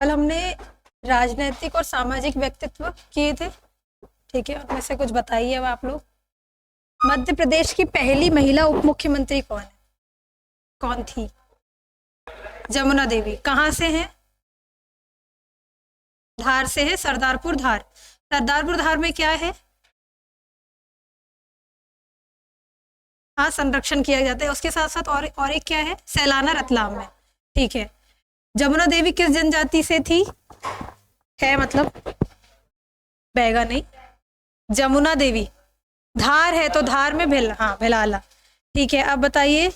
कल हमने राजनैतिक और सामाजिक व्यक्तित्व किए थे, ठीक है। उनमें से कुछ बताइए अब आप लोग। मध्य प्रदेश की पहली महिला उप मुख्यमंत्री कौन है? कौन थी? जमुना देवी। कहाँ से है? धार से है। सरदारपुर धार। सरदारपुर धार में क्या है? हाँ, संरक्षण किया जाता है। उसके साथ साथ और एक क्या है? सैलाना रतलाम में, ठीक है। जमुना देवी किस जनजाति से थी? है मतलब बैगा नहीं। जमुना देवी धार है तो धार में हाँ भिलाला, ठीक है। अब बताइए,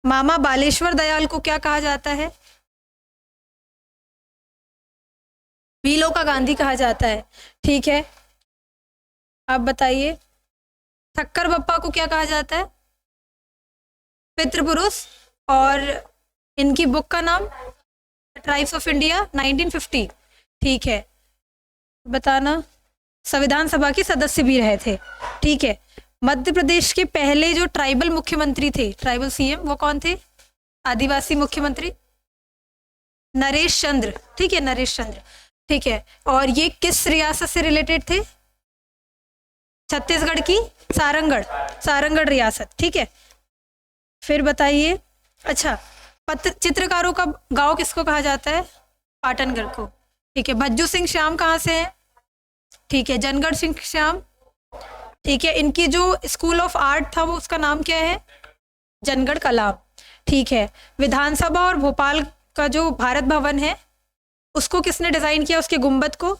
मामा बालेश्वर दयाल को क्या कहा जाता है? भीलों का गांधी कहा जाता है, ठीक है। अब बताइए, ठक्कर बप्पा को क्या कहा जाता है? पितृपुरुष। और इनकी बुक का नाम ट्राइब्स ऑफ इंडिया 1950, ठीक है। बताना। संविधान सभा के सदस्य भी रहे थे, ठीक है। मध्य प्रदेश के पहले जो ट्राइबल मुख्यमंत्री थे, ट्राइबल सीएम, वो कौन थे? आदिवासी मुख्यमंत्री नरेश चंद्र, ठीक है, नरेश चंद्र, ठीक है। और ये किस रियासत से रिलेटेड थे? छत्तीसगढ़ की सारंगढ़, सारंगढ़ रियासत, ठीक है। फिर बताइए, अच्छा, पत्र चित्रकारों का गांव किसको कहा जाता है? पाटनगढ़ को, ठीक है। भज्जू सिंह श्याम कहाँ से है? ठीक है, जनगढ़ सिंह श्याम, ठीक है। इनकी जो स्कूल ऑफ आर्ट था वो उसका नाम क्या है? जनगढ़ कला, ठीक है। विधानसभा और भोपाल का जो भारत भवन है उसको किसने डिजाइन किया? उसके गुंबद को,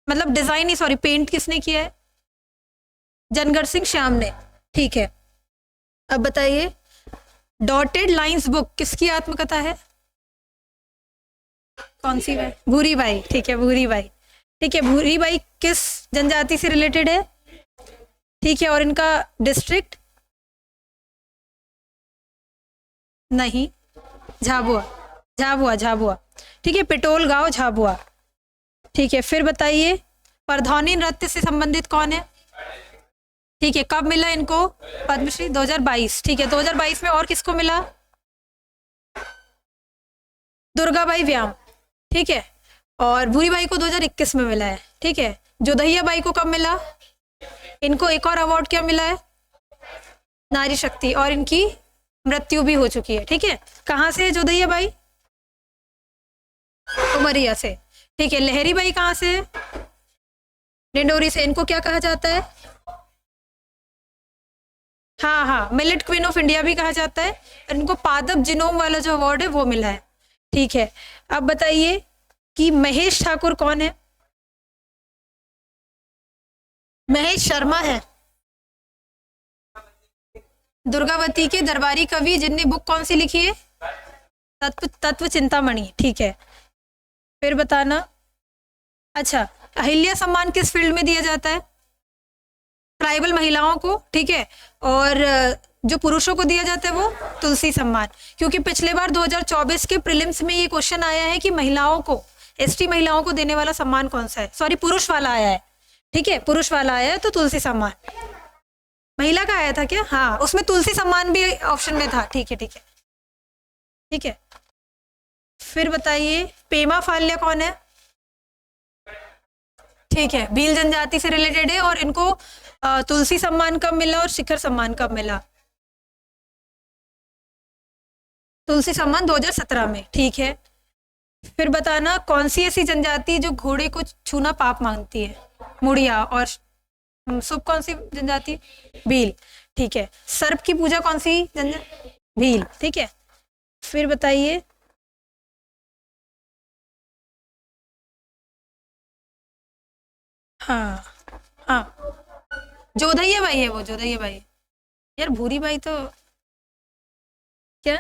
मतलब डिजाइन नहीं, सॉरी, पेंट किसने किया है? जनगढ़ सिंह श्याम ने, ठीक है। अब बताइए, डॉटेड लाइंस बुक किसकी आत्मकथा है? कौन सी है? भूरी बाई, ठीक है, भूरी बाई, ठीक है। भूरी बाई किस जनजाति से रिलेटेड है? ठीक है। और इनका डिस्ट्रिक्ट? नहीं, झाबुआ, झाबुआ, झाबुआ, ठीक है। पिटोल गांव झाबुआ, ठीक है। फिर बताइए, परधौनी नृत्य से संबंधित कौन है? ठीक है, कब मिला इनको पद्मश्री? 2022, ठीक है। 2022 में और किसको मिला? दुर्गाबाई व्याम, ठीक है। और भूरीबाई को 2021 में मिला है, ठीक है। जोधैया बाई को कब मिला? इनको एक और अवार्ड क्या मिला है? नारी शक्ति, और इनकी मृत्यु भी हो चुकी है, ठीक है। कहाँ से है जोधैया बाई? उमरिया से, ठीक है। लहरी बाई कहाँ से है? डिंडोरी से। इनको क्या कहा जाता है? हाँ हाँ, मिलेट क्वीन ऑफ इंडिया भी कहा जाता है। इनको पादप जिनोम वाला जो अवार्ड है वो मिला है, ठीक है। अब बताइए कि महेश ठाकुर कौन है? महेश शर्मा है, दुर्गावती के दरबारी कवि, जिनने बुक कौन सी लिखी है? तत्व चिंतामणि, ठीक है। फिर बताना, अच्छा, अहिल्या सम्मान किस फील्ड में दिया जाता है? ट्राइबल महिलाओं को, ठीक है। और जो पुरुषों को दिया जाता है वो तुलसी सम्मान, क्योंकि पिछले बार 2024 के प्रीलिम्स में ये क्वेश्चन आया है कि महिलाओं को, एसटी महिलाओं को देने वाला सम्मान कौन सा है। सॉरी, पुरुष वाला आया है, ठीक है, पुरुष वाला आया है, तो तुलसी सम्मान। महिला का आया था क्या? हाँ, उसमें तुलसी सम्मान भी ऑप्शन में था, ठीक है, ठीक है, ठीक है। फिर बताइए, पेमा फाल्या कौन है? ठीक है, भील जनजाति से रिलेटेड है। और इनको तुलसी सम्मान कब मिला और शिखर सम्मान कब मिला? तुलसी सम्मान 2017 में, ठीक है। फिर बताना, कौन सी ऐसी जनजाति जो घोड़े को छूना पाप मांगती है? मुड़िया। और सुप कौन सी जनजाति? भील, ठीक है। सर्प की पूजा कौन सी जनजाति? भील, ठीक है। फिर बताइए, हाँ हाँ, जोधैया बाई है वो, जोधैया बाई। यार भूरी बाई तो क्या?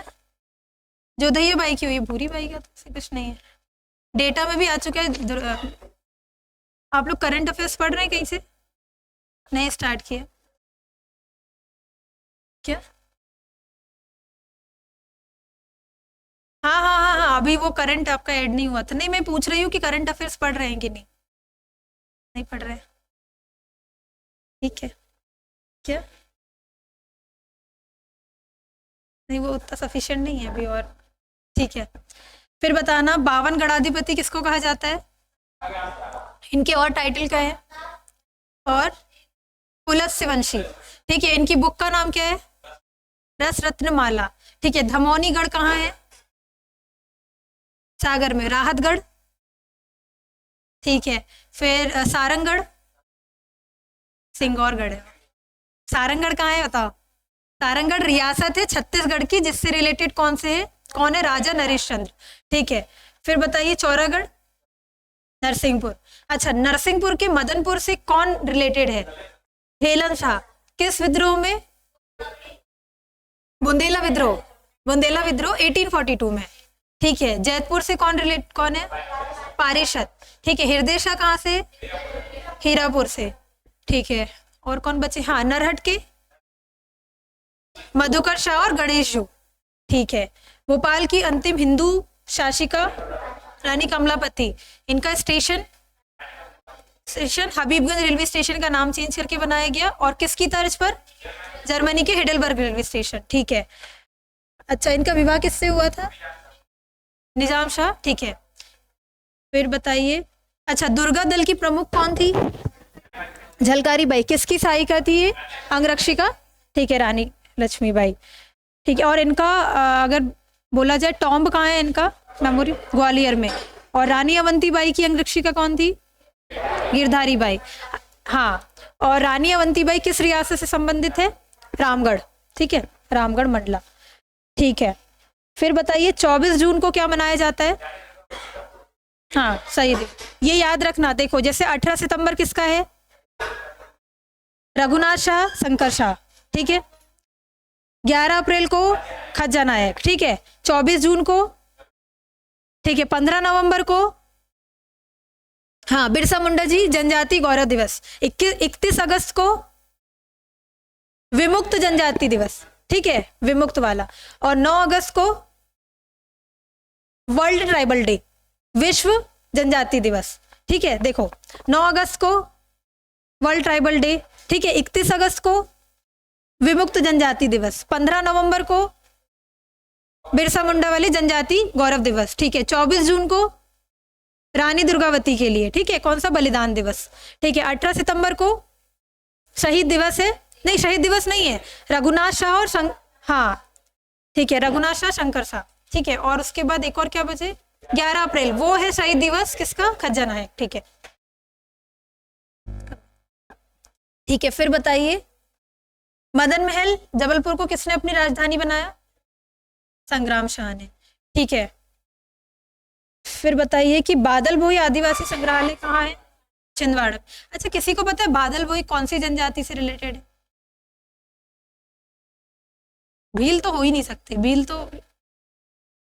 जोधैया बाई की हुई है, भूरी बाई का तो ऐसे कुछ नहीं है। डेटा में भी आ चुका है। आप लोग करंट अफेयर्स पढ़ रहे हैं कहीं से? नहीं स्टार्ट किया क्या? हाँ हाँ हाँ हाँ, अभी वो करंट आपका ऐड नहीं हुआ था। नहीं, मैं पूछ रही हूँ कि करंट अफेयर्स पढ़ रहे हैं कि नहीं? नहीं पढ़ रहे हैं, ठीक है। क्या? नहीं, वो उतना सफिशिएंट नहीं है अभी, और ठीक है। फिर बताना 52 गणाधिपति किसको कहा जाता है, इनके और टाइटल क्या है, और पुलस्त्यवंशी। ठीक है, इनकी बुक का नाम क्या है, रस रत्नमाला। ठीक है, धमौनीगढ़ कहाँ है, सागर में, राहतगढ़। ठीक है, फिर सारंगगढ़, सिंगौरगढ़ है। सारंगगढ़ कहाँ है बताओ, सारंगगढ़ रियासत है छत्तीसगढ़ की, जिससे रिलेटेड कौन से है, कौन है, राजा नरेश चंद्र। ठीक है, फिर बताइए चौरागढ़, नरसिंहपुर। अच्छा, नरसिंहपुर के मदनपुर से कौन रिलेटेड है, हेलन शाह। किस विद्रोह में, बुंदेला विद्रोह, बुंदेला विद्रोह 1842 में। ठीक है, जैतपुर से कौन है, पारिषद। ठीक है, हृदय शाह कहाँ से, हीरापुर से। ठीक है, और कौन बचे, हाँ, नरहट के मधुकर शाह और गणेश जू। ठीक है, भोपाल की अंतिम हिंदू शासिका रानी कमलापति, इनका स्टेशन हबीबगंज रेलवे स्टेशन का नाम चेंज करके बनाया गया, और किसकी तर्ज पर, जर्मनी के हिडेलबर्ग रेलवे स्टेशन। ठीक है, अच्छा, इनका विवाह किससे हुआ था, निजाम शाह। ठीक है, फिर बताइए, अच्छा, दुर्गा दल की प्रमुख कौन थी, झलकारी बाई। किसकी सहायिका थी ये, अंगरक्षिका। ठीक है, रानी लक्ष्मीबाई। ठीक है, और इनका अगर बोला जाए टॉम्ब कहाँ है इनका, मेमोरी, ग्वालियर में। और रानी अवंतीबाई की अंगरक्षिका कौन थी, गिरधारी बाई। हाँ, और रानी अवंतीबाई किस रियासत से संबंधित है, रामगढ़। ठीक है, रामगढ़ मंडला। ठीक है, फिर बताइए 24 जून को क्या मनाया जाता है, हाँ सही, ये याद रखना। देखो, जैसे 18 सितंबर किसका है, रघुनाथ शाह शंकर शाह। ठीक है, 11 अप्रैल को खज्जा नायक। ठीक है, 24 जून को, ठीक है, 15 नवंबर को, हाँ, बिरसा मुंडा जी जनजाति गौरव दिवस। 31 अगस्त को विमुक्त जनजाति दिवस। ठीक है, विमुक्त वाला। और 9 अगस्त को वर्ल्ड ट्राइबल डे, विश्व जनजाति दिवस। ठीक है, देखो 9 अगस्त को वर्ल्ड ट्राइबल डे। ठीक है, 31 अगस्त को विमुक्त जनजाति दिवस, 15 नवंबर को बिरसा मुंडा वाली जनजाति गौरव दिवस। ठीक है, 24 जून को रानी दुर्गावती के लिए, ठीक है, कौन सा, बलिदान दिवस। ठीक है, 18 सितंबर को शहीद दिवस है, नहीं शहीद दिवस नहीं है, रघुनाथ शाह और हाँ ठीक है, रघुनाथ शाह शंकर शाह। ठीक है, और उसके बाद एक और क्या बचे, 11 अप्रैल, वो है शहीद दिवस किसका, खज्जा नायक। ठीक है, ठीक है, फिर बताइए मदन महल जबलपुर को किसने अपनी राजधानी बनाया, संग्राम शाह ने। ठीक है, फिर बताइए कि बादल भोई आदिवासी संग्रहालय कहाँ है, छिंदवाड़ा। अच्छा, किसी को पता है बादल भोई कौन सी जनजाति से रिलेटेड है, भील तो हो ही नहीं सकती, भील तो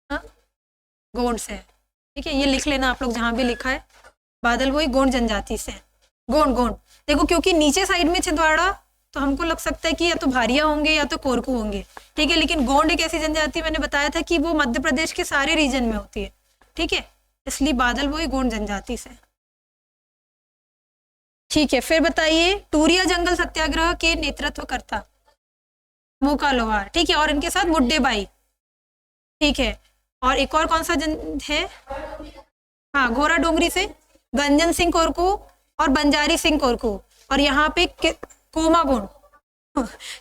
हाँ गोंड से है। ठीक है, ये लिख लेना आप लोग जहां भी लिखा है, बादल भोई गोंड जनजाति से है, गोंड गोंड। देखो, क्योंकि नीचे साइड में छिंदवाड़ा, तो हमको लग सकता है कि या तो भारिया होंगे या तो कोरकू होंगे। ठीक है, लेकिन गोंड एक ऐसी जनजाति, मैंने बताया था कि वो मध्य प्रदेश के सारे रीजन में होती है। ठीक है, इसलिए बादल भोई गोंड जनजाति से। ठीक है, फिर बताइए टूरिया जंगल सत्याग्रह के नेतृत्व करता, मूका लोहार। ठीक है, और इनके साथ मुड्डे बाई। ठीक है, और एक और कौन सा जन है, हाँ, घोरा डोंगरी से गंजन सिंह कोरकू और बंजारी सिंह कोरकू, और यहाँ पे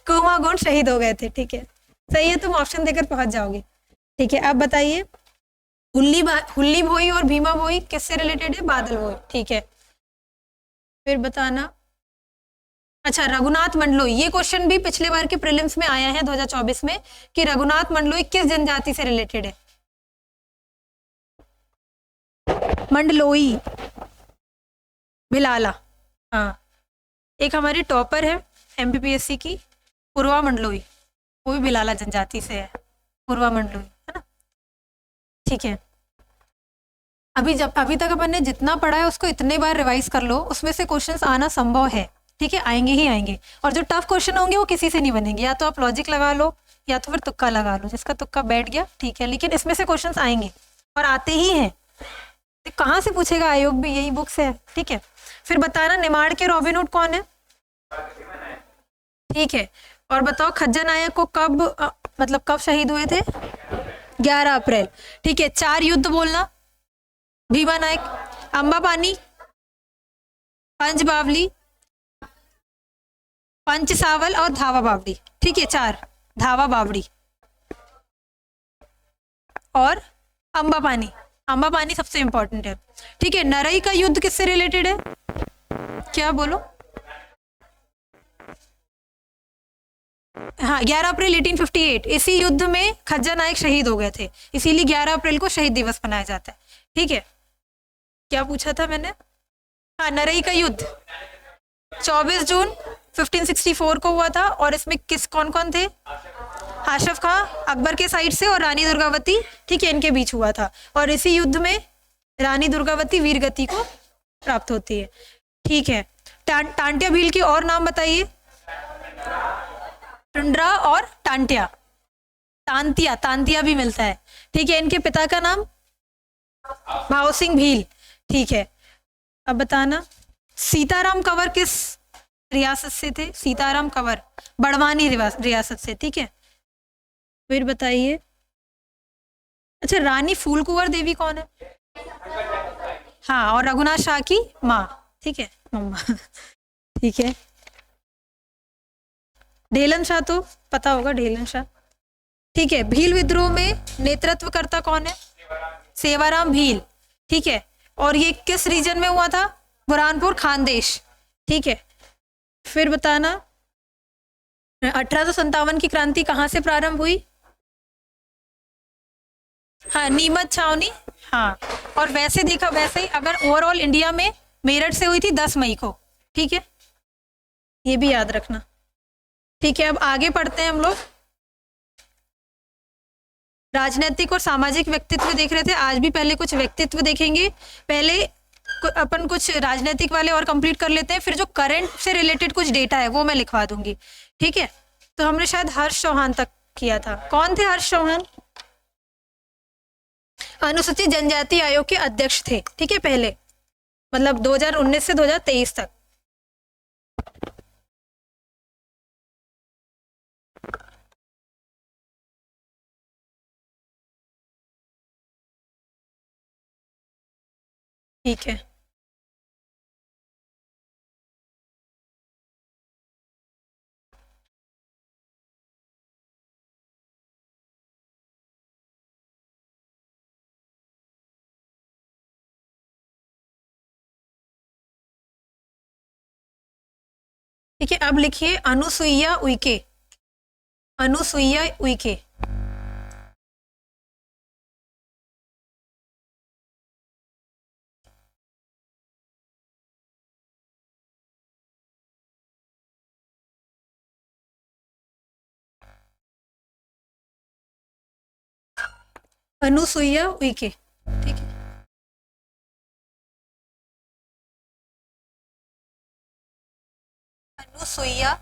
कोमागुंड शहीद हो गए थे। ठीक है, सही है, तुम ऑप्शन देकर पहुंच जाओगे। ठीक है, अब बताइए हुल्ली भोई और भीमा भोई किससे रिलेटेड है, बादल भोई। ठीक है, फिर बताना, अच्छा, रघुनाथ मंडलोई, ये क्वेश्चन भी पिछले बार के प्रीलिम्स में आया है 2024 में, कि रघुनाथ मंडलोई किस जनजाति से रिलेटेड है, मंडलोई, भिलाला। हाँ, एक हमारी टॉपर है एमपीपीएससी की, पूर्वा मंडलोई, वो भी भिलाला जनजाति से है, पूर्वा मंडलोई, है ना। ठीक है, अभी तक अपन ने जितना पढ़ा है उसको इतने बार रिवाइज कर लो, उसमें से क्वेश्चंस आना संभव है। ठीक है, आएंगे ही आएंगे, और जो टफ क्वेश्चन होंगे वो किसी से नहीं बनेंगे, या तो आप लॉजिक लगा लो या तो फिर तुक्का लगा लो, जिसका तुक्का बैठ गया। ठीक है, लेकिन इसमें से क्वेश्चंस आएंगे और आते ही हैं, तो कहाँ से पूछेगा आयोग भी, यही बुक से है। ठीक है, फिर बताना निमाड़ के रॉबिन हुड कौन है। ठीक है, और बताओ खज्जा नायक को कब शहीद हुए थे, 11 अप्रैल। ठीक है, 4 युद्ध बोलना। भीमा नायक, अंबापानी, पंचबावली, पंचसावल और धावा बावड़ी। ठीक है, 4, धावा बावड़ी और अंबापानी। अंबापानी सबसे इंपॉर्टेंट है। ठीक है, नरई का युद्ध किससे रिलेटेड है? क्या बोलो? हाँ, 11 अप्रैल 1858। इसी युद्ध में खज्जा नायक शहीद हो गए थे, इसीलिए 11 अप्रैल को शहीद दिवस मनाया जाता है। ठीक है, क्या पूछा था मैंने? हाँ, नरई का युद्ध 24 जून 1564 को हुआ था, और इसमें कौन कौन थे? आशफ खां अकबर के साइड से और रानी दुर्गावती, ठीक है, इनके बीच हुआ था। और इसी युद्ध में रानी दुर्गावती वीर गति को प्राप्त होती है। ठीक है, टांटिया भील की और नाम बताइए। टुंड्रा और टांटिया, तांतिया, तांतिया भी मिलता है। ठीक है, इनके पिता का नाम भाव सिंह भील। ठीक है, अब बताना सीताराम कंवर किस रियासत से थे? सीताराम कंवर बड़वानी रियासत से। ठीक है, फिर बताइए। अच्छा, रानी फूल कुंवर देवी कौन है? हाँ, और रघुनाथ शाह की माँ। ठीक है, मम्मा। ठीक है, ढेलन शाह तो पता होगा, ढेलन शाह। ठीक है, भील विद्रोह में नेतृत्व करता कौन है? सेवाराम भील। ठीक है, और ये किस रीजन में हुआ था? बुरहानपुर खानदेश। ठीक है, फिर बताना 1857 की क्रांति कहाँ से प्रारंभ हुई? हाँ, नीमच छावनी। हाँ, और वैसे देखा, वैसे ही अगर ओवरऑल इंडिया में मेरठ से हुई थी 10 मई को। ठीक है, ये भी याद रखना। ठीक है, अब आगे पढ़ते हैं हम लोग। राजनीतिक और सामाजिक व्यक्तित्व देख रहे थे, आज भी पहले कुछ व्यक्तित्व देखेंगे। पहले अपन कुछ राजनीतिक वाले और कंप्लीट कर लेते हैं, फिर जो करंट से रिलेटेड कुछ डेटा है वो मैं लिखवा दूंगी। ठीक है, तो हमने शायद हर्ष चौहान तक किया था। कौन थे हर्ष चौहान? अनुसूचित जनजाति आयोग के अध्यक्ष थे। ठीक है, पहले मतलब 2019 से 2023 तक। ठीक है, ठीक है, अब लिखिए अनुसुईया उइके। अनुसुईया उइके। अनुसुईया उइके। ठीक है, अनुसुईया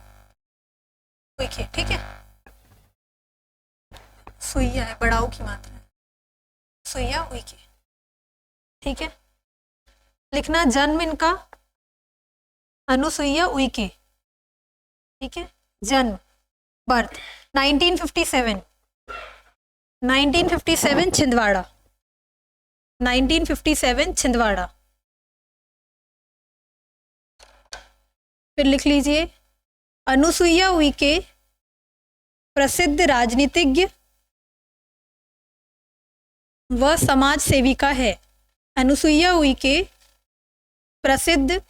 उइके। ठीक है, सुईया है, बड़ाऊ की मात्रा है। सुईया उइके। ठीक है, लिखना जन्म इनका अनुसुईया उइके। ठीक है, जन्म बर्थ 1957। 1957 छिंदवाड़ा। 1957 छिंदवाड़ा। फिर लिख लीजिए अनुसुईया उइके प्रसिद्ध राजनीतिज्ञ व समाज सेविका है। अनुसुईया उइके प्रसिद्ध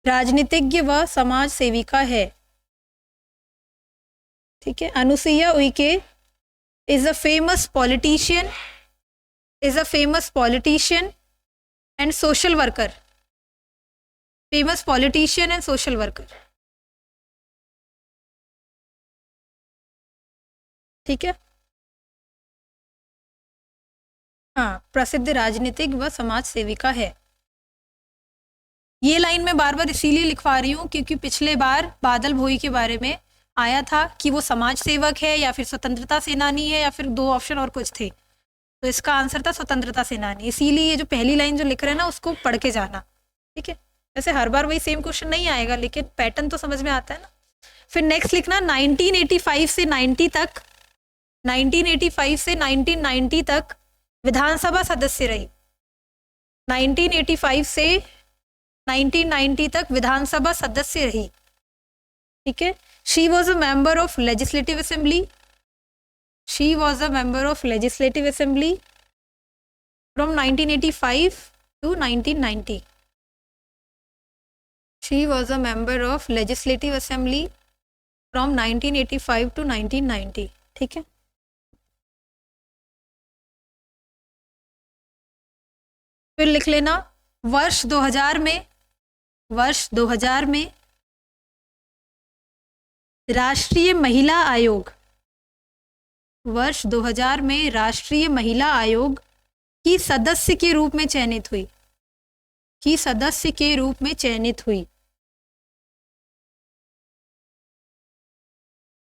राजनीतिज्ञ व समाज सेविका है। ठीक है, Anusuiya Uikey is a famous politician and social worker. Famous politician and social worker. ठीक है, हाँ, प्रसिद्ध राजनीतिक व समाज सेविका है। ये लाइन मैं बार बार इसीलिए लिखवा रही हूँ क्योंकि पिछले बार बादल भोई के बारे में आया था कि वो समाज सेवक है या फिर स्वतंत्रता सेनानी है, या फिर 2 ऑप्शन और कुछ थे, तो इसका आंसर था स्वतंत्रता सेनानी। इसीलिए ये जो पहली लाइन जो लिख रहे हैं ना उसको पढ़ के जाना। ठीक है, वैसे हर बार वही सेम क्वेश्चन नहीं आएगा, लेकिन पैटर्न तो समझ में आता है ना। फिर नेक्स्ट लिखना 1985 से 90 तक 1985 से 1990 तक विधानसभा सदस्य रही। 1985 से 1990 तक विधानसभा सदस्य रही। ठीक है। She was a member of legislative assembly. She was a member of legislative assembly from 1985 to 1990. She was a member of legislative assembly from 1985 to 1990. ठीक है। फिर लिख लेना वर्ष 2000 में राष्ट्रीय महिला आयोग, वर्ष 2000 में राष्ट्रीय महिला आयोग की सदस्य के रूप में चयनित हुई, की सदस्य के रूप में चयनित हुई।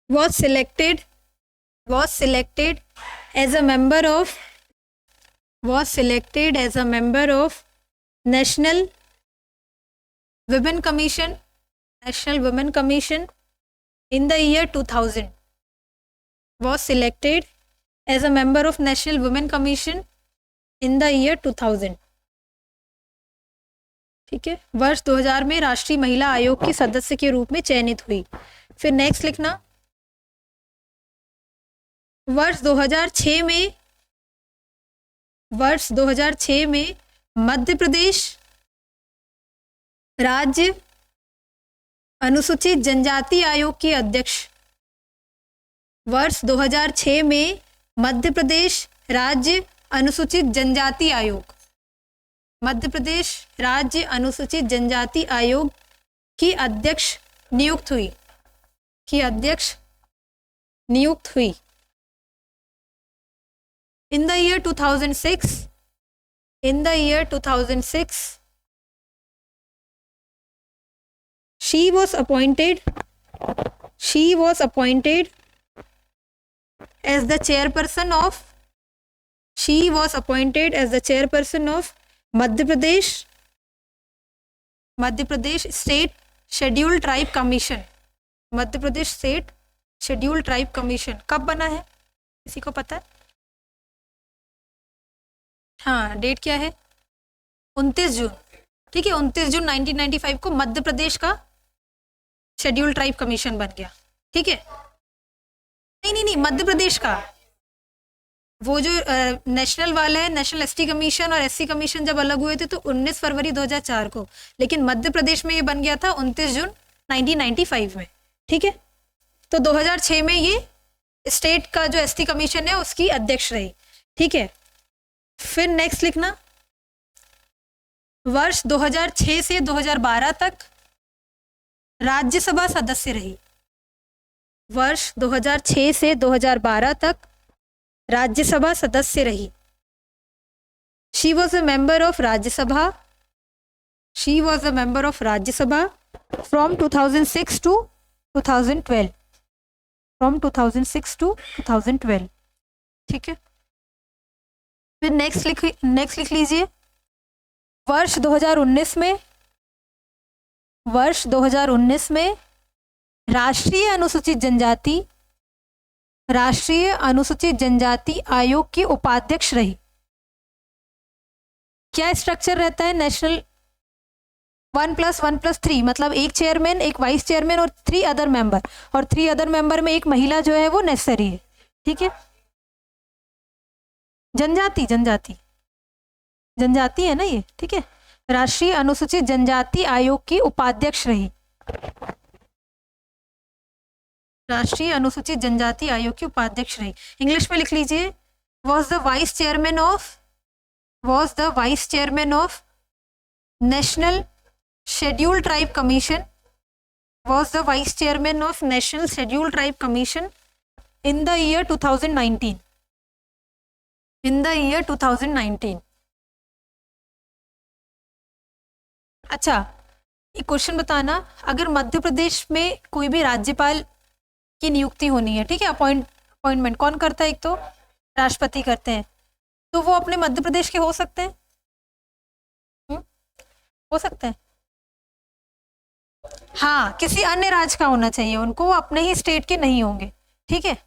was selected as a member of National Women Commission in the year 2000. Was selected as a member of National Women Commission in the year 2000. ठीक है। वर्ष 2000 में राष्ट्रीय महिला आयोग की सदस्य के रूप में चयनित हुई। फिर नेक्स्ट लिखना वर्ष 2006 में मध्य प्रदेश राज्य अनुसूचित जनजाति आयोग के अध्यक्ष, वर्ष 2006 में मध्य प्रदेश राज्य अनुसूचित जनजाति आयोग, मध्य प्रदेश राज्य अनुसूचित जनजाति आयोग की अध्यक्ष नियुक्त हुई। In the year 2006, she was appointed as the chairperson of Madhya Pradesh State Scheduled Tribe Commission. Madhya Pradesh state schedule tribe commission कब बना है, किसी को पता है? हाँ, डेट क्या है? 29 जून। ठीक है, 29 जून 1995 को मध्य प्रदेश का शेड्यूल ट्राइब कमीशन बन गया। ठीक है, नहीं, मध्य प्रदेश का वो जो नेशनल वाला है, नेशनल एसटी कमीशन और एससी कमीशन जब अलग हुए थे तो 19 फरवरी 2004 को, लेकिन मध्य प्रदेश में ये बन गया था 29 जून 1995 में। ठीक है, तो 2006 में ये स्टेट का जो एसटी कमीशन है उसकी अध्यक्ष रही। ठीक है, फिर नेक्स्ट लिखना वर्ष 2006 से 2012 तक राज्यसभा सदस्य रही। वर्ष 2006 से 2012 तक राज्यसभा सदस्य रही। She was a member of Rajya Sabha from 2006 to 2012, ठीक है। फिर नेक्स्ट लिख लीजिए वर्ष 2019 में राष्ट्रीय अनुसूचित जनजाति आयोग की उपाध्यक्ष रही। क्या स्ट्रक्चर रहता है नेशनल? 1+1+3, मतलब एक चेयरमैन, एक वाइस चेयरमैन और 3 अदर मेंबर, और 3 अदर मेंबर में एक महिला जो है वो नेसेसरी है। ठीक है, जनजाति है ना ये। ठीक है, राष्ट्रीय अनुसूचित जनजाति आयोग की उपाध्यक्ष रही। राष्ट्रीय अनुसूचित जनजाति आयोग की उपाध्यक्ष रही। इंग्लिश में लिख लीजिए was the vice chairman of National Scheduled Tribe Commission in the year 2019. अच्छा, एक क्वेश्चन बताना, अगर मध्य प्रदेश में कोई भी राज्यपाल की नियुक्ति होनी है, ठीक है, अपॉइंटमेंट कौन करता है? एक तो राष्ट्रपति करते हैं, तो वो अपने मध्य प्रदेश के हो सकते हैं? हो सकते हैं। हाँ, किसी अन्य राज्य का होना चाहिए उनको, वो अपने ही स्टेट के नहीं होंगे। ठीक है,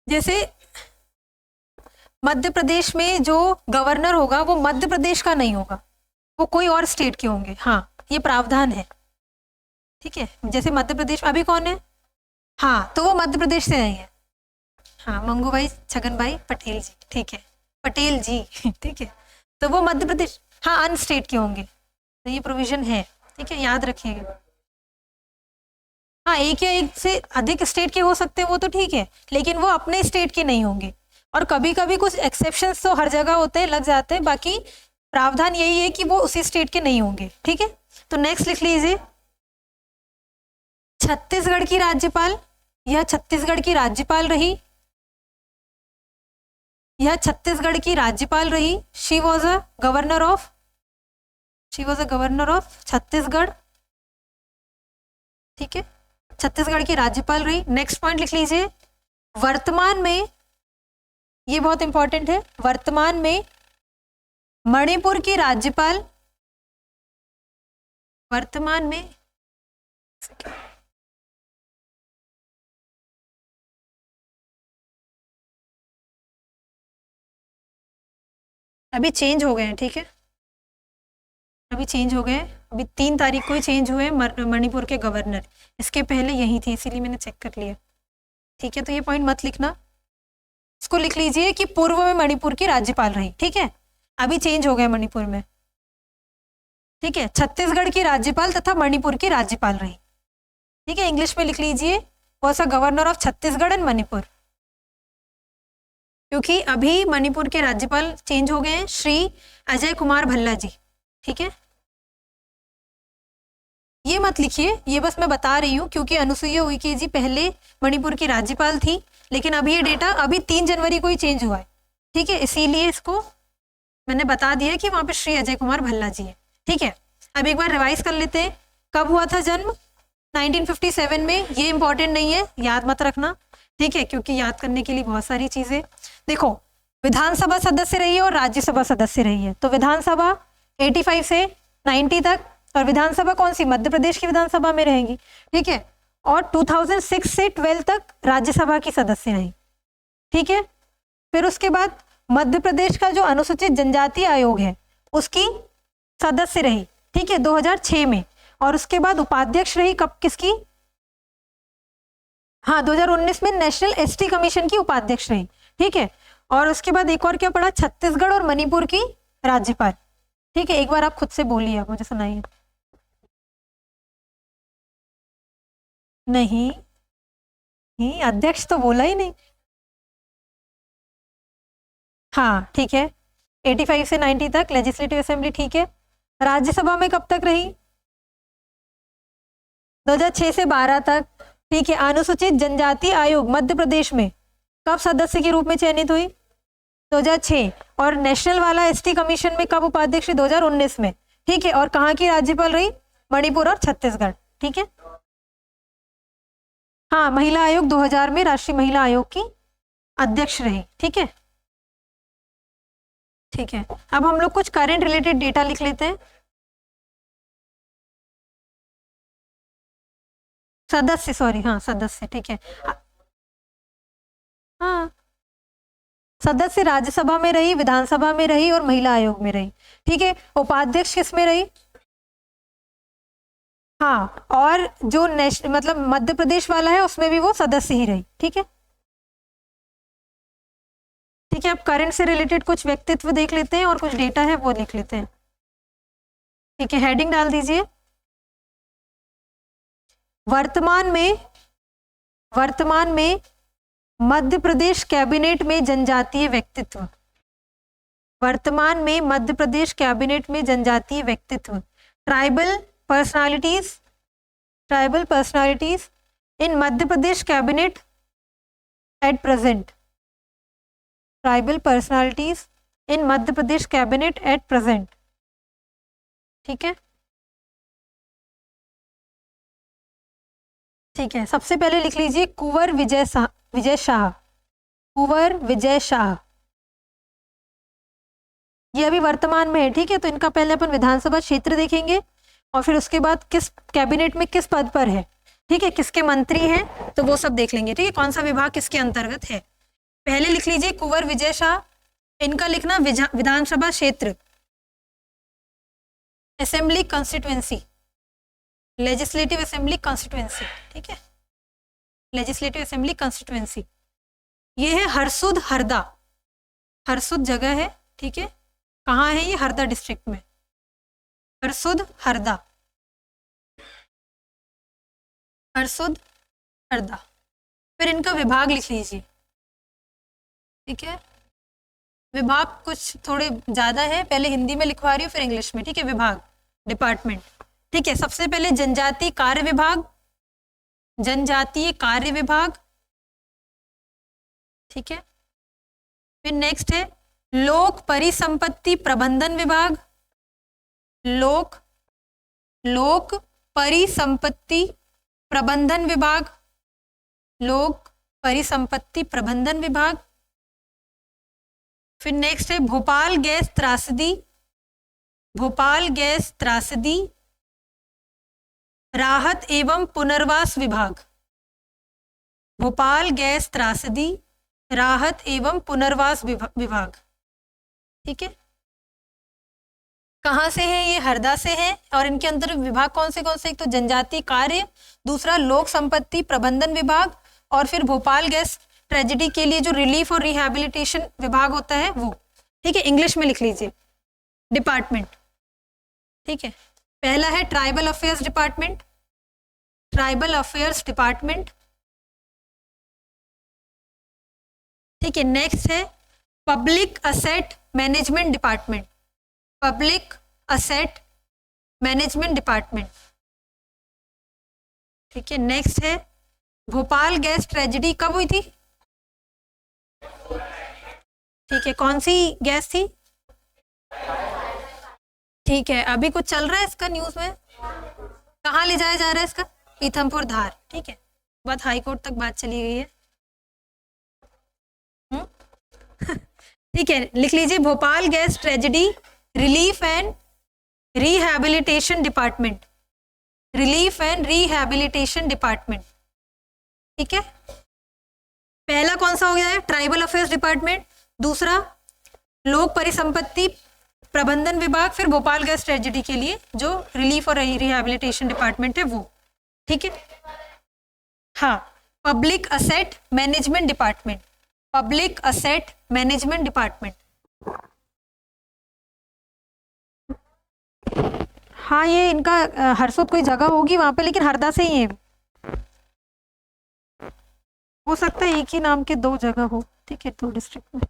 जैसे मध्य प्रदेश में जो गवर्नर होगा वो मध्य प्रदेश का नहीं होगा, वो कोई और स्टेट के होंगे। हाँ, ये प्रावधान है, ठीक है। जैसे मध्य प्रदेश अभी कौन है, हाँ, तो वो मध्य प्रदेश से नहीं है। हाँ, मंगू भाई, छगन भाई पटेल जी, ठीक है, पटेल जी ठीक है, तो वो मध्य प्रदेश, हाँ, अन्य स्टेट के होंगे, तो ये प्रोविजन है, ठीक है, याद रखिएगा। हाँ, एक या एक से अधिक स्टेट के हो सकते हैं, वो तो ठीक है, लेकिन वो अपने स्टेट के नहीं होंगे। और कभी कभी कुछ एक्सेप्शंस तो हर जगह होते हैं, लग जाते हैं, बाकी प्रावधान यही है कि वो उसी स्टेट के नहीं होंगे, ठीक है। तो नेक्स्ट लिख लीजिए, छत्तीसगढ़ की राज्यपाल, यह छत्तीसगढ़ की राज्यपाल रही, यह छत्तीसगढ़ की राज्यपाल रही। She was a governor of Chhattisgarh, ठीक है, छत्तीसगढ़ की राज्यपाल रही। नेक्स्ट पॉइंट लिख लीजिए, वर्तमान में, ये बहुत इंपॉर्टेंट है, वर्तमान में मणिपुर की राज्यपाल, वर्तमान में, अभी चेंज हो गए हैं, ठीक है, अभी चेंज हो गए हैं, अभी 3 तारीख को ही चेंज हुए मणिपुर के गवर्नर, इसके पहले यही थे, इसीलिए मैंने चेक कर लिया, ठीक है। तो ये पॉइंट मत लिखना, इसको लिख लीजिए कि पूर्व में मणिपुर की राज्यपाल रही, ठीक है, अभी चेंज हो गए मणिपुर में, ठीक है, छत्तीसगढ़ की राज्यपाल तथा मणिपुर की राज्यपाल रही, ठीक है। इंग्लिश में लिख लीजिए, was a governor of Chhattisgarh and Manipur, क्योंकि अभी मणिपुर के राज्यपाल चेंज हो गए हैं, श्री अजय कुमार भल्ला जी, ठीक है। ये मत लिखिए, ये बस मैं बता रही हूँ, क्योंकि अनुसुईया उइके जी पहले मणिपुर की राज्यपाल थी, लेकिन अभी ये डेटा अभी 3 जनवरी को ही चेंज हुआ है, ठीक है, इसीलिए इसको मैंने बता दिया कि वहां पे श्री अजय कुमार भल्ला जी है, ठीक है। अब एक बार रिवाइज कर लेते हैं, कब हुआ था जन्म, 1957 में, ये इंपॉर्टेंट नहीं है, याद मत रखना, ठीक है, क्योंकि याद करने के लिए बहुत सारी चीजें, देखो, विधानसभा सदस्य रही है और राज्यसभा सदस्य रही है, तो विधानसभा 85 से 90 तक, और विधानसभा कौन सी, मध्य प्रदेश की विधानसभा में रहेंगी, ठीक है, और 2006 से 12 तक राज्यसभा की सदस्य रही, ठीक है। फिर उसके बाद मध्य प्रदेश का जो अनुसूचित जनजाति आयोग है उसकी सदस्य रही, ठीक है, 2006 में, और उसके बाद उपाध्यक्ष रही कब, किसकी, हाँ, 2019 में नेशनल एसटी कमीशन की उपाध्यक्ष रही, ठीक है। और उसके बाद एक और क्या पढ़ा, छत्तीसगढ़ और मणिपुर की राज्यपाल, ठीक है। एक बार आप खुद से बोलिए, मुझे सुनाइए। नहीं, अध्यक्ष तो बोला ही नहीं, हाँ, ठीक है, 85 से 90 तक लेजिस्लेटिव असेंबली, ठीक है। राज्यसभा में कब तक रही, 2006 से 12 तक, ठीक है। अनुसूचित जनजाति आयोग मध्य प्रदेश में कब सदस्य के रूप में चयनित हुई, 2006, और नेशनल वाला एसटी कमीशन में कब उपाध्यक्ष, 2019 में, ठीक है। और कहाँ की राज्यपाल रही, मणिपुर और छत्तीसगढ़, ठीक है। हाँ, महिला आयोग 2000 में राष्ट्रीय महिला आयोग की अध्यक्ष रही, ठीक है, ठीक है। अब हम लोग कुछ करंट रिलेटेड डेटा लिख लेते हैं। सदस्य, सॉरी, हाँ, सदस्य, ठीक है, हाँ, सदस्य राज्यसभा में रही, विधानसभा में रही और महिला आयोग में रही, ठीक है। उपाध्यक्ष किस में रही, हाँ, और जो नेशनल मतलब मध्य प्रदेश वाला है उसमें भी वो सदस्य ही रही, ठीक है, ठीक है। अब करंट से रिलेटेड कुछ व्यक्तित्व देख लेते हैं और कुछ डेटा है वो देख लेते हैं, ठीक है। हेडिंग डाल दीजिए, वर्तमान में मध्य प्रदेश कैबिनेट में जनजातीय व्यक्तित्व, वर्तमान में मध्य प्रदेश कैबिनेट में जनजातीय व्यक्तित्व, tribal personalities in Madhya Pradesh cabinet at present, tribal personalities in Madhya Pradesh cabinet at present, ठीक है, ठीक है। सबसे पहले लिख लीजिए कुंवर विजय शाह, कुंवर विजय शाह, ये अभी वर्तमान में है, ठीक है। तो इनका पहले अपन विधानसभा क्षेत्र देखेंगे और फिर उसके बाद किस कैबिनेट में किस पद पर है, ठीक है, किसके मंत्री हैं, तो वो सब देख लेंगे, ठीक है, कौन सा विभाग किसके अंतर्गत है। पहले लिख लीजिए कुंवर विजय शाह, इनका लिखना विधानसभा क्षेत्र, assembly constituency, legislative assembly constituency, ठीक है, लेजिस्लेटिव असेंबली कॉन्स्टिट्यूएंसी। ये है हरसुद हरदा, हरसुद जगह है, ठीक है, कहाँ है ये? हरदा डिस्ट्रिक्ट में, हरसुद हरदा, हरसुद हरदा। फिर इनका विभाग लिख लीजिए, ठीक है, विभाग कुछ थोड़े ज़्यादा है, पहले हिंदी में लिखवा रही हूँ फिर इंग्लिश में, ठीक है, विभाग, डिपार्टमेंट, ठीक है। सबसे पहले जनजातीय कार्य विभाग, जनजातीय कार्य विभाग, ठीक है। फिर नेक्स्ट है लोक परिसंपत्ति प्रबंधन विभाग, लोक परिसंपत्ति प्रबंधन विभाग, लोक परिसंपत्ति प्रबंधन विभाग। फिर नेक्स्ट है भोपाल गैस त्रासदी, भोपाल गैस त्रासदी राहत एवं पुनर्वास विभाग, भोपाल गैस त्रासदी राहत एवं पुनर्वास विभाग, ठीक है। कहाँ से है ये? हरदा से है। और इनके अंदर विभाग कौन से? एक तो जनजातीय कार्य, दूसरा लोक संपत्ति प्रबंधन विभाग, और फिर भोपाल गैस ट्रेजेडी के लिए जो रिलीफ और रिहैबिलिटेशन विभाग होता है वो, ठीक है। इंग्लिश में लिख लीजिए डिपार्टमेंट, ठीक है। पहला है tribal affairs department, tribal affairs department, ठीक है। नेक्स्ट है public asset management department, public asset management department, ठीक है। नेक्स्ट है भोपाल गैस ट्रेजेडी कब हुई थी? ठीक है, कौन सी गैस थी? ठीक है, अभी कुछ चल रहा है इसका न्यूज में, कहाँ ले जाया जा रहा है इसका? पीथमपुर धार, ठीक है, बात हाई कोर्ट तक बात चली गई है। ठीक है, लिख लीजिए Bhopal gas tragedy relief and rehabilitation department, relief and rehabilitation department, ठीक है। पहला कौन सा हो गया है? ट्राइबल अफेयर्स डिपार्टमेंट, दूसरा लोक परिसंपत्ति प्रबंधन विभाग, फिर भोपाल गैस ट्रेजेडी के लिए जो रिलीफ और रिहैबिलिटेशन डिपार्टमेंट है वो, ठीक है। हाँ, public asset management department, public asset management department. हाँ, ये इनका हरसुद कोई जगह होगी वहां पे, लेकिन हरदा से ही है, हो सकता है एक ही नाम के दो जगह हो, ठीक है, दो डिस्ट्रिक्ट में।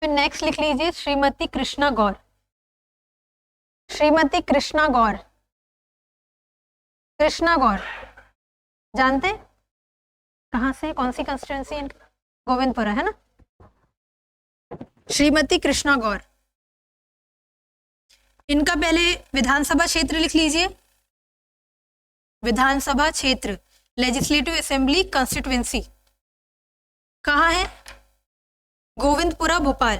फिर नेक्स्ट लिख लीजिए श्रीमती कृष्णा गौर, श्रीमती कृष्णा गौर, कृष्णा गौर जानते हैं कहाँ से? कौन सी कंस्टिट्यूएंसी है? गोविंदपुरा है ना। श्रीमती कृष्णा गौर, इनका पहले विधानसभा क्षेत्र लिख लीजिए, विधानसभा क्षेत्र, लेजिस्लेटिव असेंबली कॉन्स्टिट्यूएंसी कहाँ है? गोविंदपुरा भोपाल,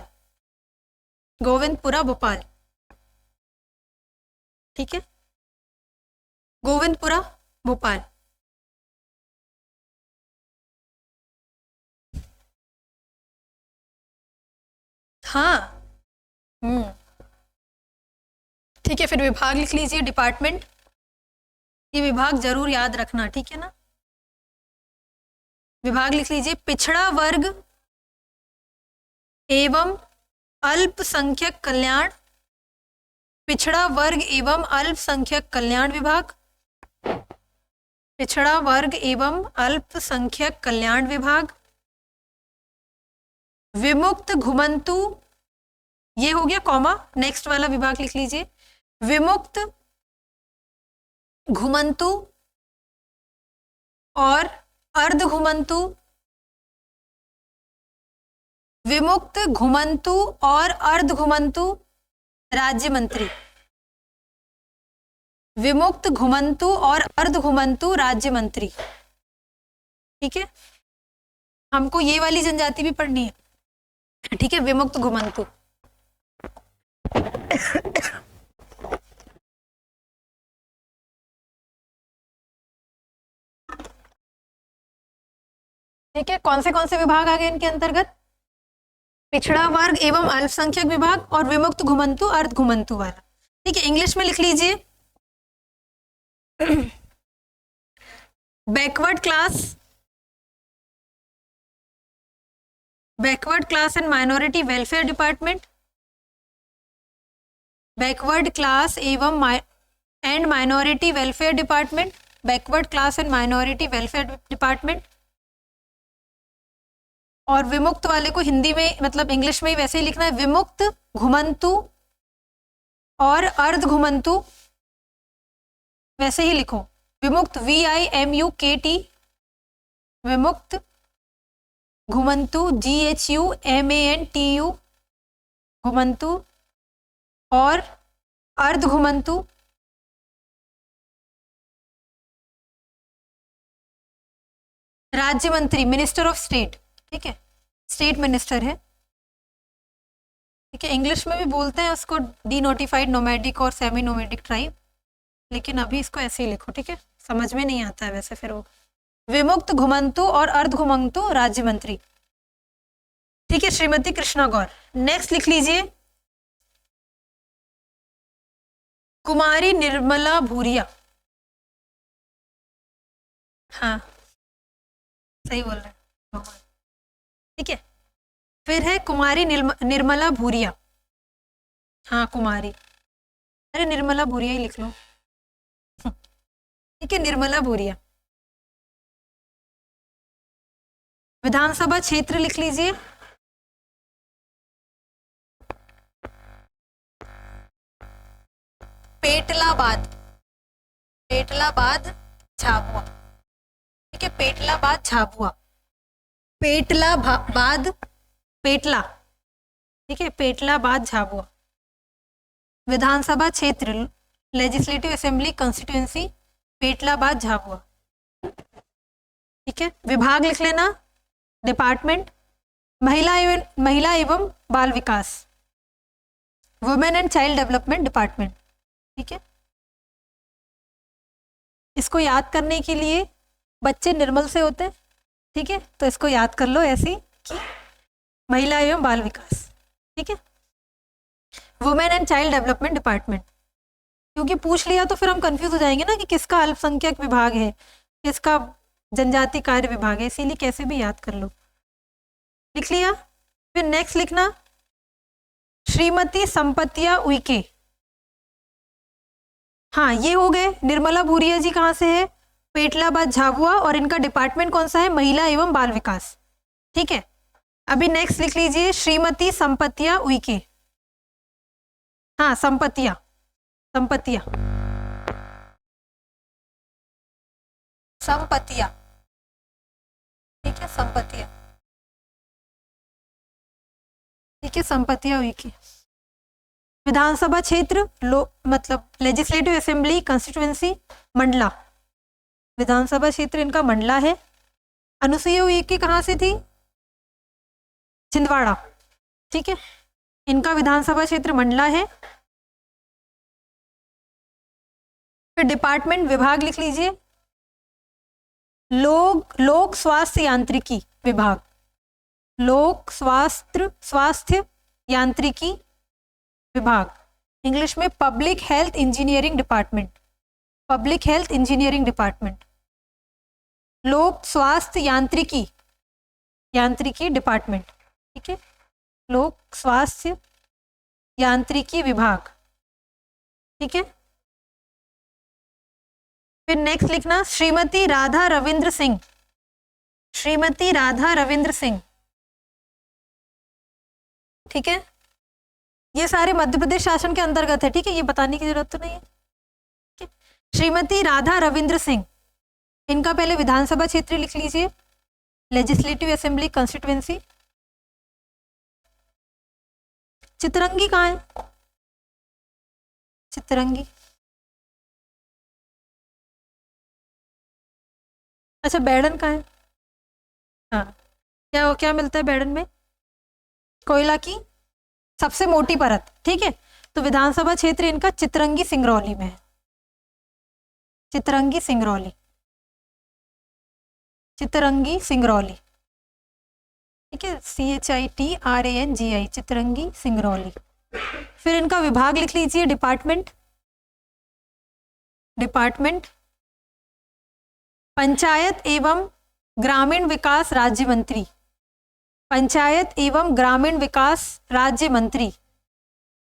गोविंदपुरा भोपाल, ठीक है, गोविंदपुरा भोपाल। हाँ, ठीक है। फिर विभाग लिख लीजिए डिपार्टमेंट, ये विभाग जरूर याद रखना, ठीक है ना। विभाग लिख लीजिए पिछड़ा वर्ग एवं अल्पसंख्यक कल्याण, पिछड़ा वर्ग एवं अल्पसंख्यक कल्याण विभाग, पिछड़ा वर्ग एवं अल्पसंख्यक कल्याण विभाग। विमुक्त घुमंतु, ये हो गया कॉमा, नेक्स्ट वाला विभाग लिख लीजिए विमुक्त घुमंतु और अर्ध घुमंतु, विमुक्त घुमंतु और अर्ध घुमंतु राज्य मंत्री, विमुक्त घुमंतु और अर्ध घुमंतु राज्य मंत्री, ठीक है। हमको ये वाली जनजाति भी पढ़नी है ठीक है, विमुक्त घुमंतु। ठीक है, कौन से विभाग आ गए इनके अंतर्गत? पिछड़ा वर्ग एवं अल्पसंख्यक विभाग और विमुक्त घुमंतु अर्ध घुमंतु वाला। ठीक है, इंग्लिश में लिख लीजिए। Backward class and minority welfare department, backward class एवं and minority welfare department, backward class and minority welfare department. और विमुक्त वाले को हिंदी में मतलब इंग्लिश में ही वैसे ही लिखना है, विमुक्त घुमंतु और अर्ध घुमंतु, वैसे ही लिखो, विमुक्त VIMUKT, विमुक्त घुमंतु GHUMANTU घुमंतु, और अर्ध घुमंतु राज्य मंत्री, मिनिस्टर ऑफ स्टेट। ठीक है, स्टेट मिनिस्टर है। ठीक है, इंग्लिश में भी बोलते हैं उसको डी नोटिफाइड नोमैडिक और सेमी नोमैडिक ट्राइब, लेकिन अभी इसको ऐसे ही लिखो। ठीक है, समझ में नहीं आता है वैसे फिर वो। विमुक्त घुमंतु और अर्ध घुमंतु राज्य मंत्री। ठीक है, श्रीमती कृष्णा गौर। नेक्स्ट लिख लीजिए, कुमारी निर्मला भूरिया। हाँ, सही बोल रहे हैं। ठीक है, फिर है कुमारी निर्मला भूरिया। हाँ, कुमारी, अरे निर्मला भूरिया ही लिख लो। ठीक है, निर्मला भूरिया। विधानसभा क्षेत्र लिख लीजिए, पेटलाबाद, पेटलाबाद झाबुआ। ठीक है, पेटलाबाद झाबुआ, पेटलाबाद, पेटला। ठीक है, पेटलाबाद झाबुआ। विधानसभा क्षेत्र, legislative assembly constituency, Petlabad Jhabua. ठीक है, विभाग लिख लेना, डिपार्टमेंट, महिला एवं बाल विकास, women and child development department. ठीक है, इसको याद करने के लिए बच्चे निर्मल से होते हैं। ठीक है, तो इसको याद कर लो ऐसे कि महिला एवं बाल विकास। ठीक है, women and child development department, क्योंकि पूछ लिया तो फिर हम कंफ्यूज हो जाएंगे ना कि किसका अल्पसंख्यक विभाग है, किसका जनजाति कार्य विभाग है, इसीलिए कैसे भी याद कर लो। लिख लिया। फिर नेक्स्ट लिखना, श्रीमती संपतिया उइके। हाँ, ये हो गए। निर्मला भूरिया जी कहाँ से है? पेटलाबाद झाबुआ, और इनका डिपार्टमेंट कौन सा है? महिला एवं बाल विकास। ठीक है, अभी नेक्स्ट लिख लीजिए, श्रीमती संपतिया उइके। हाँ, संपतिया, संपतिया, संपतिया। ठीक है, संपतिया। ठीक है, संपतिया उइके। विधानसभा क्षेत्र मतलब लेजिस्लेटिव असेंबली कॉन्स्टिट्यूएंसी मंडला, विधानसभा क्षेत्र इनका मंडला है। अनुसुईया उइके कहाँ से थी? छिंदवाड़ा। ठीक है, इनका विधानसभा क्षेत्र मंडला है। फिर डिपार्टमेंट, विभाग लिख लीजिए, लोक स्वास्थ्य यांत्रिकी विभाग, लोक स्वास्थ्य यांत्रिकी विभाग, इंग्लिश में public health engineering department, public health engineering department, लोक स्वास्थ्य यांत्रिकी डिपार्टमेंट। ठीक है, लोक स्वास्थ्य यांत्रिकी विभाग। ठीक है, फिर नेक्स्ट लिखना, श्रीमती राधा रविंद्र सिंह, श्रीमती राधा रविंद्र सिंह। ठीक है, ये सारे मध्य प्रदेश शासन के अंतर्गत है। ठीक है, ये बताने की जरूरत तो नहीं है। ठीक है, श्रीमती राधा रविंद्र सिंह, इनका पहले विधानसभा क्षेत्र लिख लीजिए, लेजिस्लेटिव असेंबली कॉन्स्टिट्यूएंसी। चितरंगी कहाँ है? चितरंगी, अच्छा बैडन कहाँ है? हाँ, क्या क्या मिलता है बैडन में? कोयला की सबसे मोटी परत, ठीक है। तो विधानसभा क्षेत्र इनका चितरंगी सिंगरौली में है, चितरंगी सिंगरौली, चितरंगी सिंगरौली, ठीक है, CHITRANGI, चितरंगी सिंगरौली। फिर इनका विभाग लिख लीजिए, डिपार्टमेंट, डिपार्टमेंट पंचायत एवं ग्रामीण विकास राज्य मंत्री, पंचायत एवं ग्रामीण विकास राज्य मंत्री,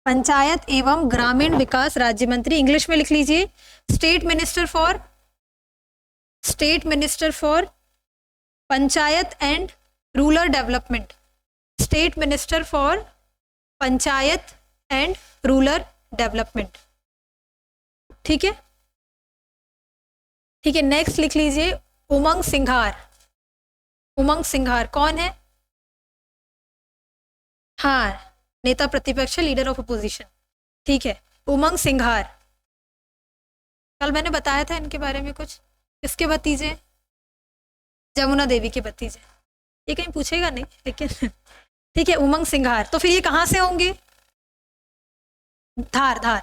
पंचायत एवं ग्रामीण विकास राज्य मंत्री। इंग्लिश में लिख लीजिए, state minister for, state minister for panchayat and rural development, state minister for panchayat and rural development, ठीक है, ठीक है। नेक्स्ट लिख लीजिए, उमंग सिंघार, उमंग सिंघार कौन है? हाँ, नेता प्रतिपक्ष, लीडर ऑफ अपोजिशन, ठीक है, उमंग सिंघार। कल मैंने बताया था इनके बारे में कुछ, किसके भतीजे? जमुना देवी के भतीजे, ये कहीं पूछेगा नहीं लेकिन ठीक है, उमंग सिंघार। तो फिर ये कहाँ से होंगे? धार, धार,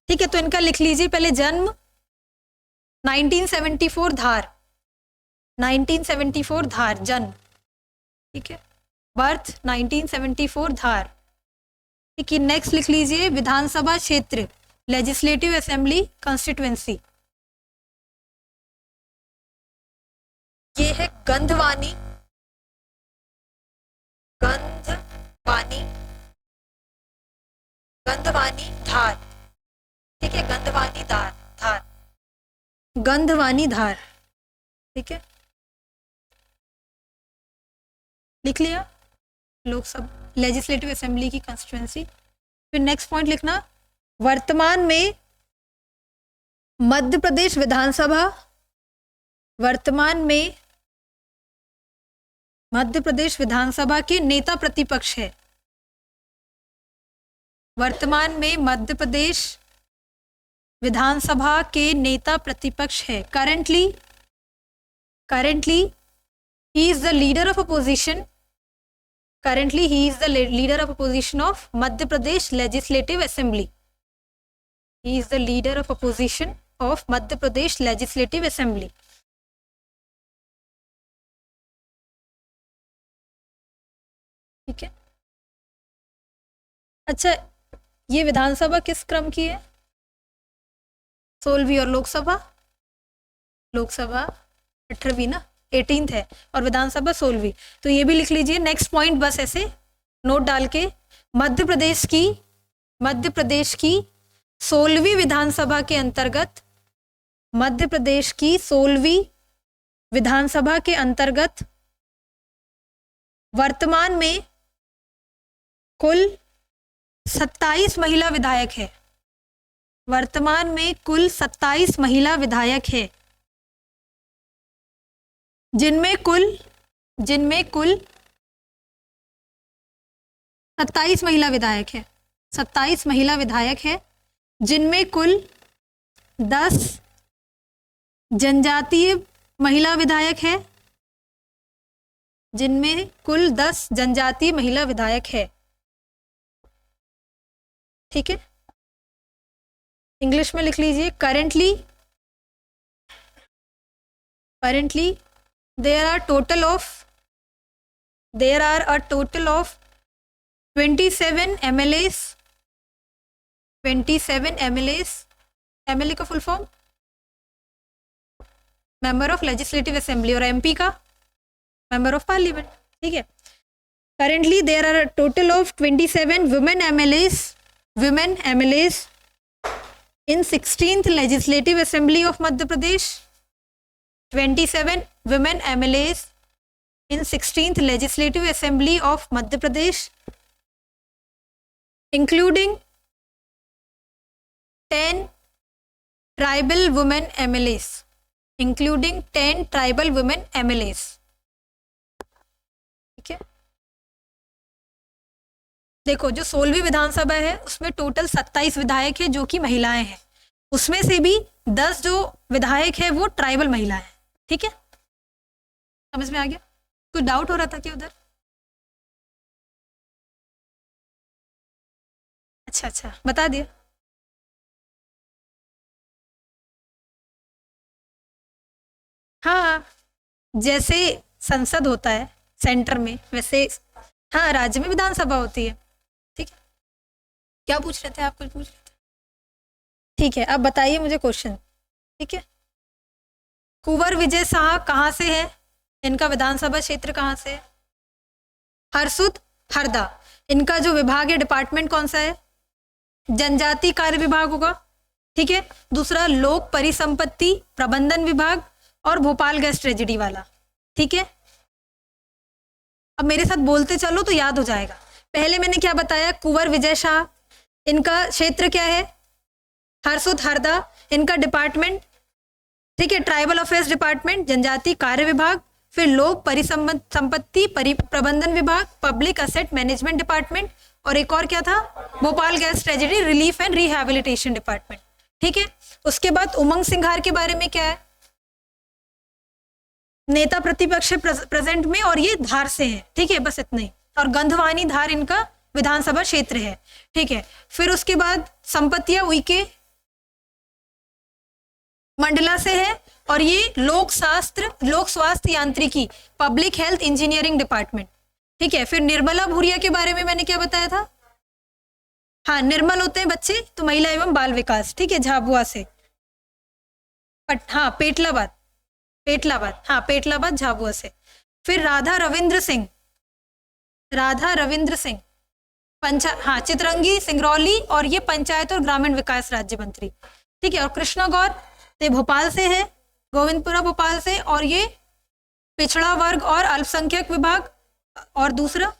ठीक है। तो इनका लिख लीजिए पहले जन्म 1974 धार, 1974 धार जन्म, ठीक है, बर्थ 1974 धार, ठीक है। नेक्स्ट लिख लीजिए विधानसभा क्षेत्र, लेजिस्लेटिव असेंबली कॉन्स्टिट्यूएंसी, ये है गंधवानी, गंधवानी, गंधवानी धार, ठीक है, गंधवानी धार, धार, गंधवानी धार, ठीक है, लिख लिया लोकसभा लेजिस्लेटिव असेंबली की कॉन्स्टिट्यूएंसी। फिर नेक्स्ट पॉइंट लिखना, वर्तमान में मध्य प्रदेश विधानसभा, वर्तमान में मध्य प्रदेश विधानसभा के नेता प्रतिपक्ष है, वर्तमान में मध्य प्रदेश विधानसभा के नेता प्रतिपक्ष है। Currently, currently he is the leader of opposition, currently he is the leader of opposition of Madhya Pradesh legislative assembly, he is the leader of opposition of Madhya Pradesh legislative assembly, ठीक है। अच्छा, ये विधानसभा किस क्रम की है? 16वीं, और लोकसभा, लोकसभा 18वीं ना, 18th है, और विधानसभा 16वीं। तो ये भी लिख लीजिए। नेक्स्ट पॉइंट बस ऐसे नोट डाल के, मध्य प्रदेश की, मध्य प्रदेश की 16वीं विधानसभा के अंतर्गत, मध्य प्रदेश की 16वीं विधानसभा के अंतर्गत वर्तमान में कुल 27 महिला विधायक है, वर्तमान में कुल 27 महिला विधायक है, जिनमें कुल 27 महिला विधायक है, 27 महिला विधायक है, जिनमें कुल 10 जनजातीय महिला विधायक है, जिनमें कुल 10 जनजातीय महिला विधायक है, ठीक है। इंग्लिश में लिख लीजिए, currently, currently there are a total of 27 MLAs, 27 MLAs, MLA का full form member of legislative assembly, और MP का मेंबर ऑफ पार्लियामेंट, ठीक है। Currently there are a total of 27 women MLAs in 16th legislative assembly of Madhya Pradesh, 27 women MLAs in 16th legislative assembly of Madhya Pradesh, including 10 tribal women MLAs, including 10 tribal women MLAs, ठीक है। देखो, जो 16वीं विधानसभा है उसमें total 27 विधायक है जो कि महिलाएं हैं, उसमें से भी 10 जो विधायक है वो ट्राइबल महिला है, ठीक है। समझ में आ गया? कोई डाउट हो रहा था कि उधर? अच्छा बता दिया। हाँ, जैसे संसद होता है सेंटर में, वैसे हाँ राज्य में विधानसभा होती है। ठीक है, क्या पूछ रहे थे आप, कुछ पूछ रहे थे? ठीक है, अब बताइए मुझे क्वेश्चन। ठीक है, कुंवर विजय शाह कहाँ से है, इनका विधानसभा क्षेत्र कहाँ से है? हरसुद हरदा। इनका जो विभाग है, डिपार्टमेंट कौन सा है? जनजाति कार्य विभाग होगा। ठीक है, दूसरा लोक परिसंपत्ति प्रबंधन विभाग, और भोपाल गैस ट्रेजेडी वाला। ठीक है, अब मेरे साथ बोलते चलो तो याद हो जाएगा। पहले मैंने क्या बताया, कुंवर विजय शाह, इनका क्षेत्र क्या है? हरसुद हरदा। इनका डिपार्टमेंट, ठीक है, ट्राइबल अफेयर्स डिपार्टमेंट, जनजाति कार्य विभाग, फिर लोक परिसंपत्ति प्रबंधन विभाग, पब्लिक असेट मैनेजमेंट डिपार्टमेंट, और एक और क्या था, Bhopal gas tragedy relief and rehabilitation department. ठीक है, उसके बाद उमंग सिंघार के बारे में क्या है? नेता प्रतिपक्ष प्रेजेंट में, और ये धार से है। ठीक है, बस इतना ही। और गंधवानी धार इनका विधानसभा क्षेत्र है। ठीक है, फिर उसके बाद संपत्तियां उइके मंडला से है, और ये लोक स्वास्थ्य यांत्रिकी पब्लिक हेल्थ इंजीनियरिंग डिपार्टमेंट। ठीक है, फिर निर्मला भूरिया के बारे में मैंने क्या बताया था? हाँ, निर्मल होते हैं बच्चे तो महिला एवं बाल विकास। ठीक है, झाबुआ से। हाँ पेटलाबाद झाबुआ से। फिर राधा रविंद्र सिंह चितरंगी सिंगरौली, और ये पंचायत और ग्रामीण विकास राज्य मंत्री। ठीक है, और कृष्णा गौर ये भोपाल से है, गोविंदपुरा भोपाल से, और ये पिछड़ा वर्ग और अल्पसंख्यक विभाग, और दूसरा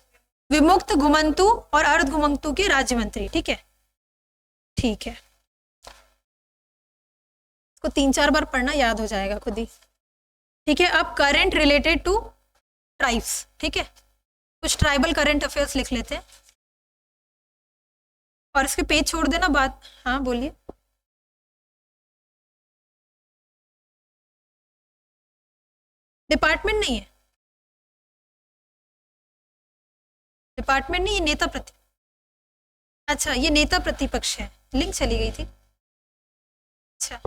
विमुक्त घुमंतु और अर्ध घुमंतु के राज्य मंत्री। ठीक है, ठीक है, इसको 3-4 बार पढ़ना, याद हो जाएगा खुद ही। ठीक है, अब करंट रिलेटेड टू ट्राइब्स। ठीक है, कुछ ट्राइबल करंट अफेयर्स लिख लेते हैं, और इसके पेज छोड़ देना बात। हाँ बोलिए। डिपार्टमेंट नहीं है, डिपार्टमेंट नहीं, ये नेता प्रति, अच्छा ये नेता प्रतिपक्ष है, लिंक चली गई थी। अच्छा,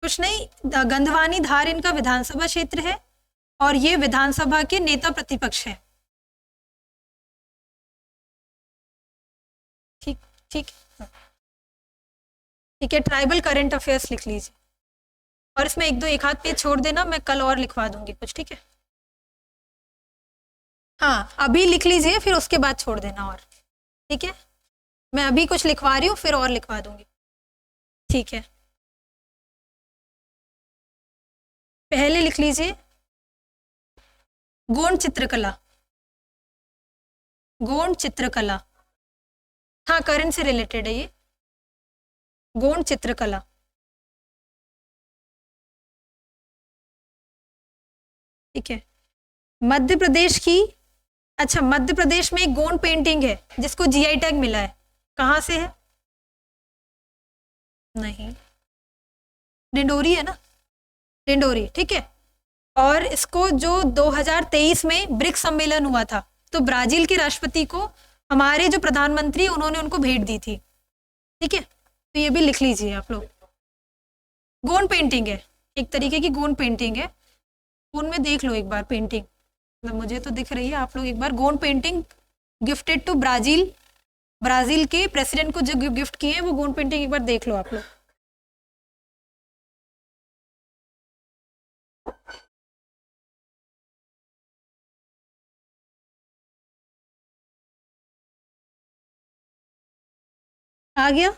कुछ नहीं, गंधवानी धार इनका विधानसभा क्षेत्र है, और ये विधानसभा के नेता प्रतिपक्ष है। ठीक ठीक ठीक है, ट्राइबल करंट अफेयर्स लिख लीजिए, और इसमें एक आध पेज छोड़ देना, मैं कल और लिखवा दूंगी कुछ। ठीक है, हाँ अभी लिख लीजिए, फिर उसके बाद छोड़ देना और। ठीक है, मैं अभी कुछ लिखवा रही हूँ, फिर और लिखवा दूंगी। ठीक है, पहले लिख लीजिए गोंड चित्रकला। हाँ, करंट से रिलेटेड है ये, गोंड चित्रकला। ठीक है, मध्य प्रदेश की, अच्छा मध्य प्रदेश में एक गोंड पेंटिंग है जिसको जीआई टैग मिला है, कहाँ से है? नहीं, डिंडोरी है ना, डिंडोरी। ठीक है, और इसको जो 2023 में ब्रिक्स सम्मेलन हुआ था, तो ब्राजील के राष्ट्रपति को हमारे जो प्रधानमंत्री, उन्होंने उनको भेंट दी थी। ठीक है, तो ये भी लिख लीजिए आप लोग। गोंड पेंटिंग है, एक तरीके की गोंड पेंटिंग है, उनमें देख लो एक बार पेंटिंग, मतलब मुझे तो दिख रही है, आप लोग एक बार Gond painting gifted to Brazil के प्रेसिडेंट को जो गिफ्ट किए हैं, वो गोंड पेंटिंग एक बार देख लो आप लोग। आ गया?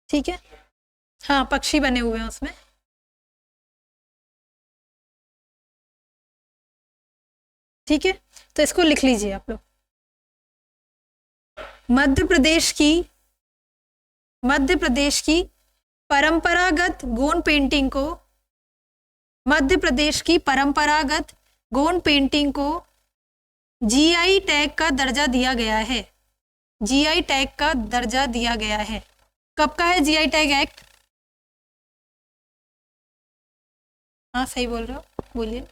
ठीक है, हाँ पक्षी बने हुए हैं उसमें। ठीक है, तो इसको लिख लीजिए आप लोग। मध्य प्रदेश की परंपरागत गोंड पेंटिंग को, मध्य प्रदेश की परंपरागत गोंड पेंटिंग को जीआई टैग का दर्जा दिया गया है। जीआई टैग का दर्जा दिया गया है? कब का है जीआई टैग एक्ट? हाँ सही बोल रहे हो, बोलिए।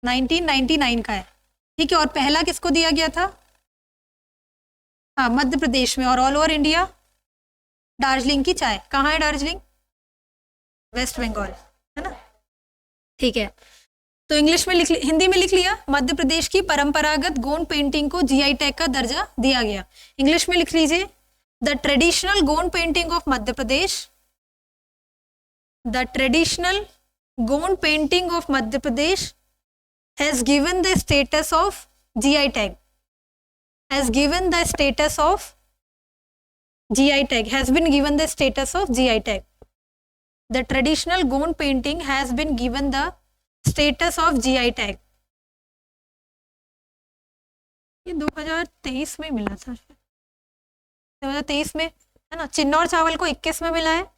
1999 का है, ठीक है। और पहला किसको दिया गया था? हाँ मध्य प्रदेश में। और ऑल ओवर इंडिया दार्जिलिंग की चाय। कहाँ है दार्जिलिंग? वेस्ट बंगाल, है ना, ठीक है। तो इंग्लिश में लिख, हिंदी में लिख लिया, मध्य प्रदेश की परंपरागत गोंड पेंटिंग को जीआई टैग का दर्जा दिया गया। इंग्लिश में लिख लीजिए, the traditional Gond painting of Madhya Pradesh, the traditional Gond painting of Madhya Pradesh has given the status of GI tag, has given the status of GI tag, has been given the status of GI tag. The traditional Gond painting has been given the status of GI tag. ये 2023 में मिला था, 2023 में, है ना। चिन्नौर चावल को 21 में मिला है,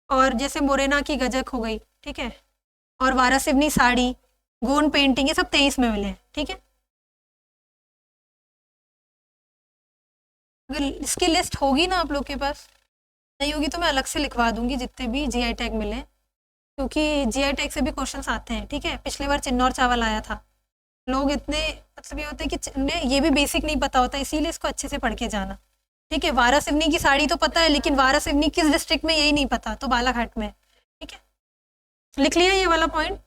और जैसे मोरेना की गजक हो गई, ठीक है, और वारासिवनी साड़ी, गोंड पेंटिंग, ये सब 23 में मिले हैं, ठीक है। अगर इसकी लिस्ट होगी ना आप लोग के पास, नहीं होगी तो मैं अलग से लिखवा दूंगी जितने भी जीआई टैग मिले, क्योंकि जीआई टैग से भी क्वेश्चंस आते हैं, ठीक है। पिछले बार चिन्नौर चावल आया था, लोग इतने, मतलब ये होता है कि उन्हें ये भी बेसिक नहीं पता होता, इसीलिए इसको अच्छे से पढ़ के जाना, ठीक है। वारासिवनी की साड़ी तो पता है, लेकिन वारासिवनी किस डिस्ट्रिक्ट में यही नहीं पता, तो बालाघाट में, ठीक है। लिख लिया ये वाला पॉइंट।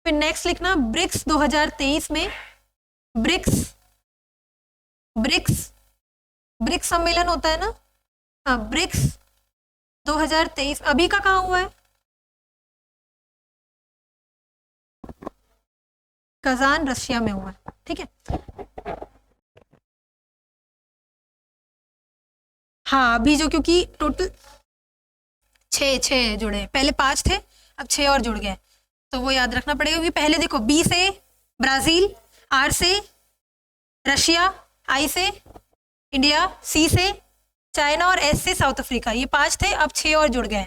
फिर नेक्स्ट लिखना, ब्रिक्स 2023 में, ब्रिक्स ब्रिक्स ब्रिक्स सम्मेलन होता है ना, हाँ, ब्रिक्स 2023 अभी का कहाँ हुआ है? कजान रशिया में हुआ है, ठीक है। हाँ अभी जो, क्योंकि टोटल छः जुड़े, पहले 5 थे, अब 6 और जुड़ गए, तो वो याद रखना पड़ेगा। क्योंकि पहले देखो, बी से ब्राजील, आर से रशिया, आई से इंडिया, सी से चाइना और एस से साउथ अफ्रीका, ये 5 थे, अब 6 और जुड़ गए,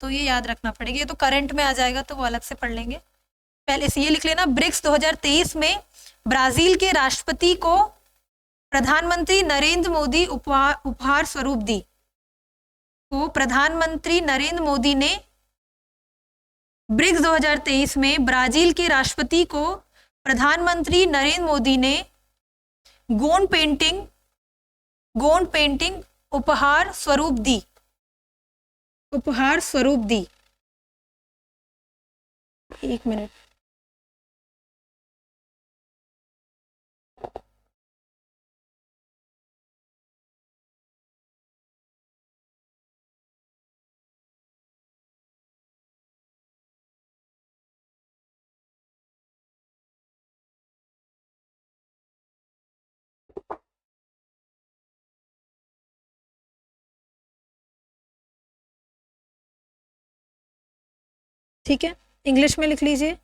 तो ये याद रखना पड़ेगा। ये तो करंट में आ जाएगा, तो वो अलग से पढ़ लेंगे। पहले से ये लिख लेना, ब्रिक्स 2023 में ब्राजील के राष्ट्रपति को प्रधानमंत्री नरेंद्र मोदी उपहार स्वरूप दी, को प्रधानमंत्री नरेंद्र मोदी ने ब्रिक्स 2023 में ब्राजील के राष्ट्रपति को प्रधानमंत्री नरेंद्र मोदी ने गोंड पेंटिंग उपहार स्वरूप दी, उपहार स्वरूप दी। एक मिनट, ठीक है, इंग्लिश में लिख लीजिए,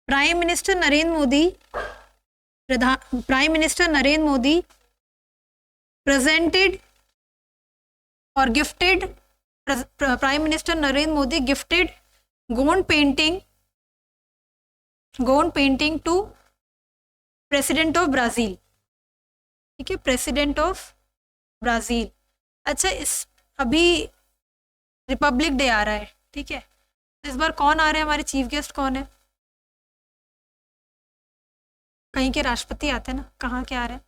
prime minister Narendra Modi presented और gifted, prime minister Narendra Modi gifted Gond painting to president of Brazil, ठीक है, प्रेसिडेंट ऑफ ब्राजील। अच्छा, इस अभी रिपब्लिक डे आ रहा है, ठीक है, इस बार कौन आ रहे हैं हमारे चीफ गेस्ट, कौन है? कहीं के राष्ट्रपति आते हैं ना, कहाँ के आ रहे हैं?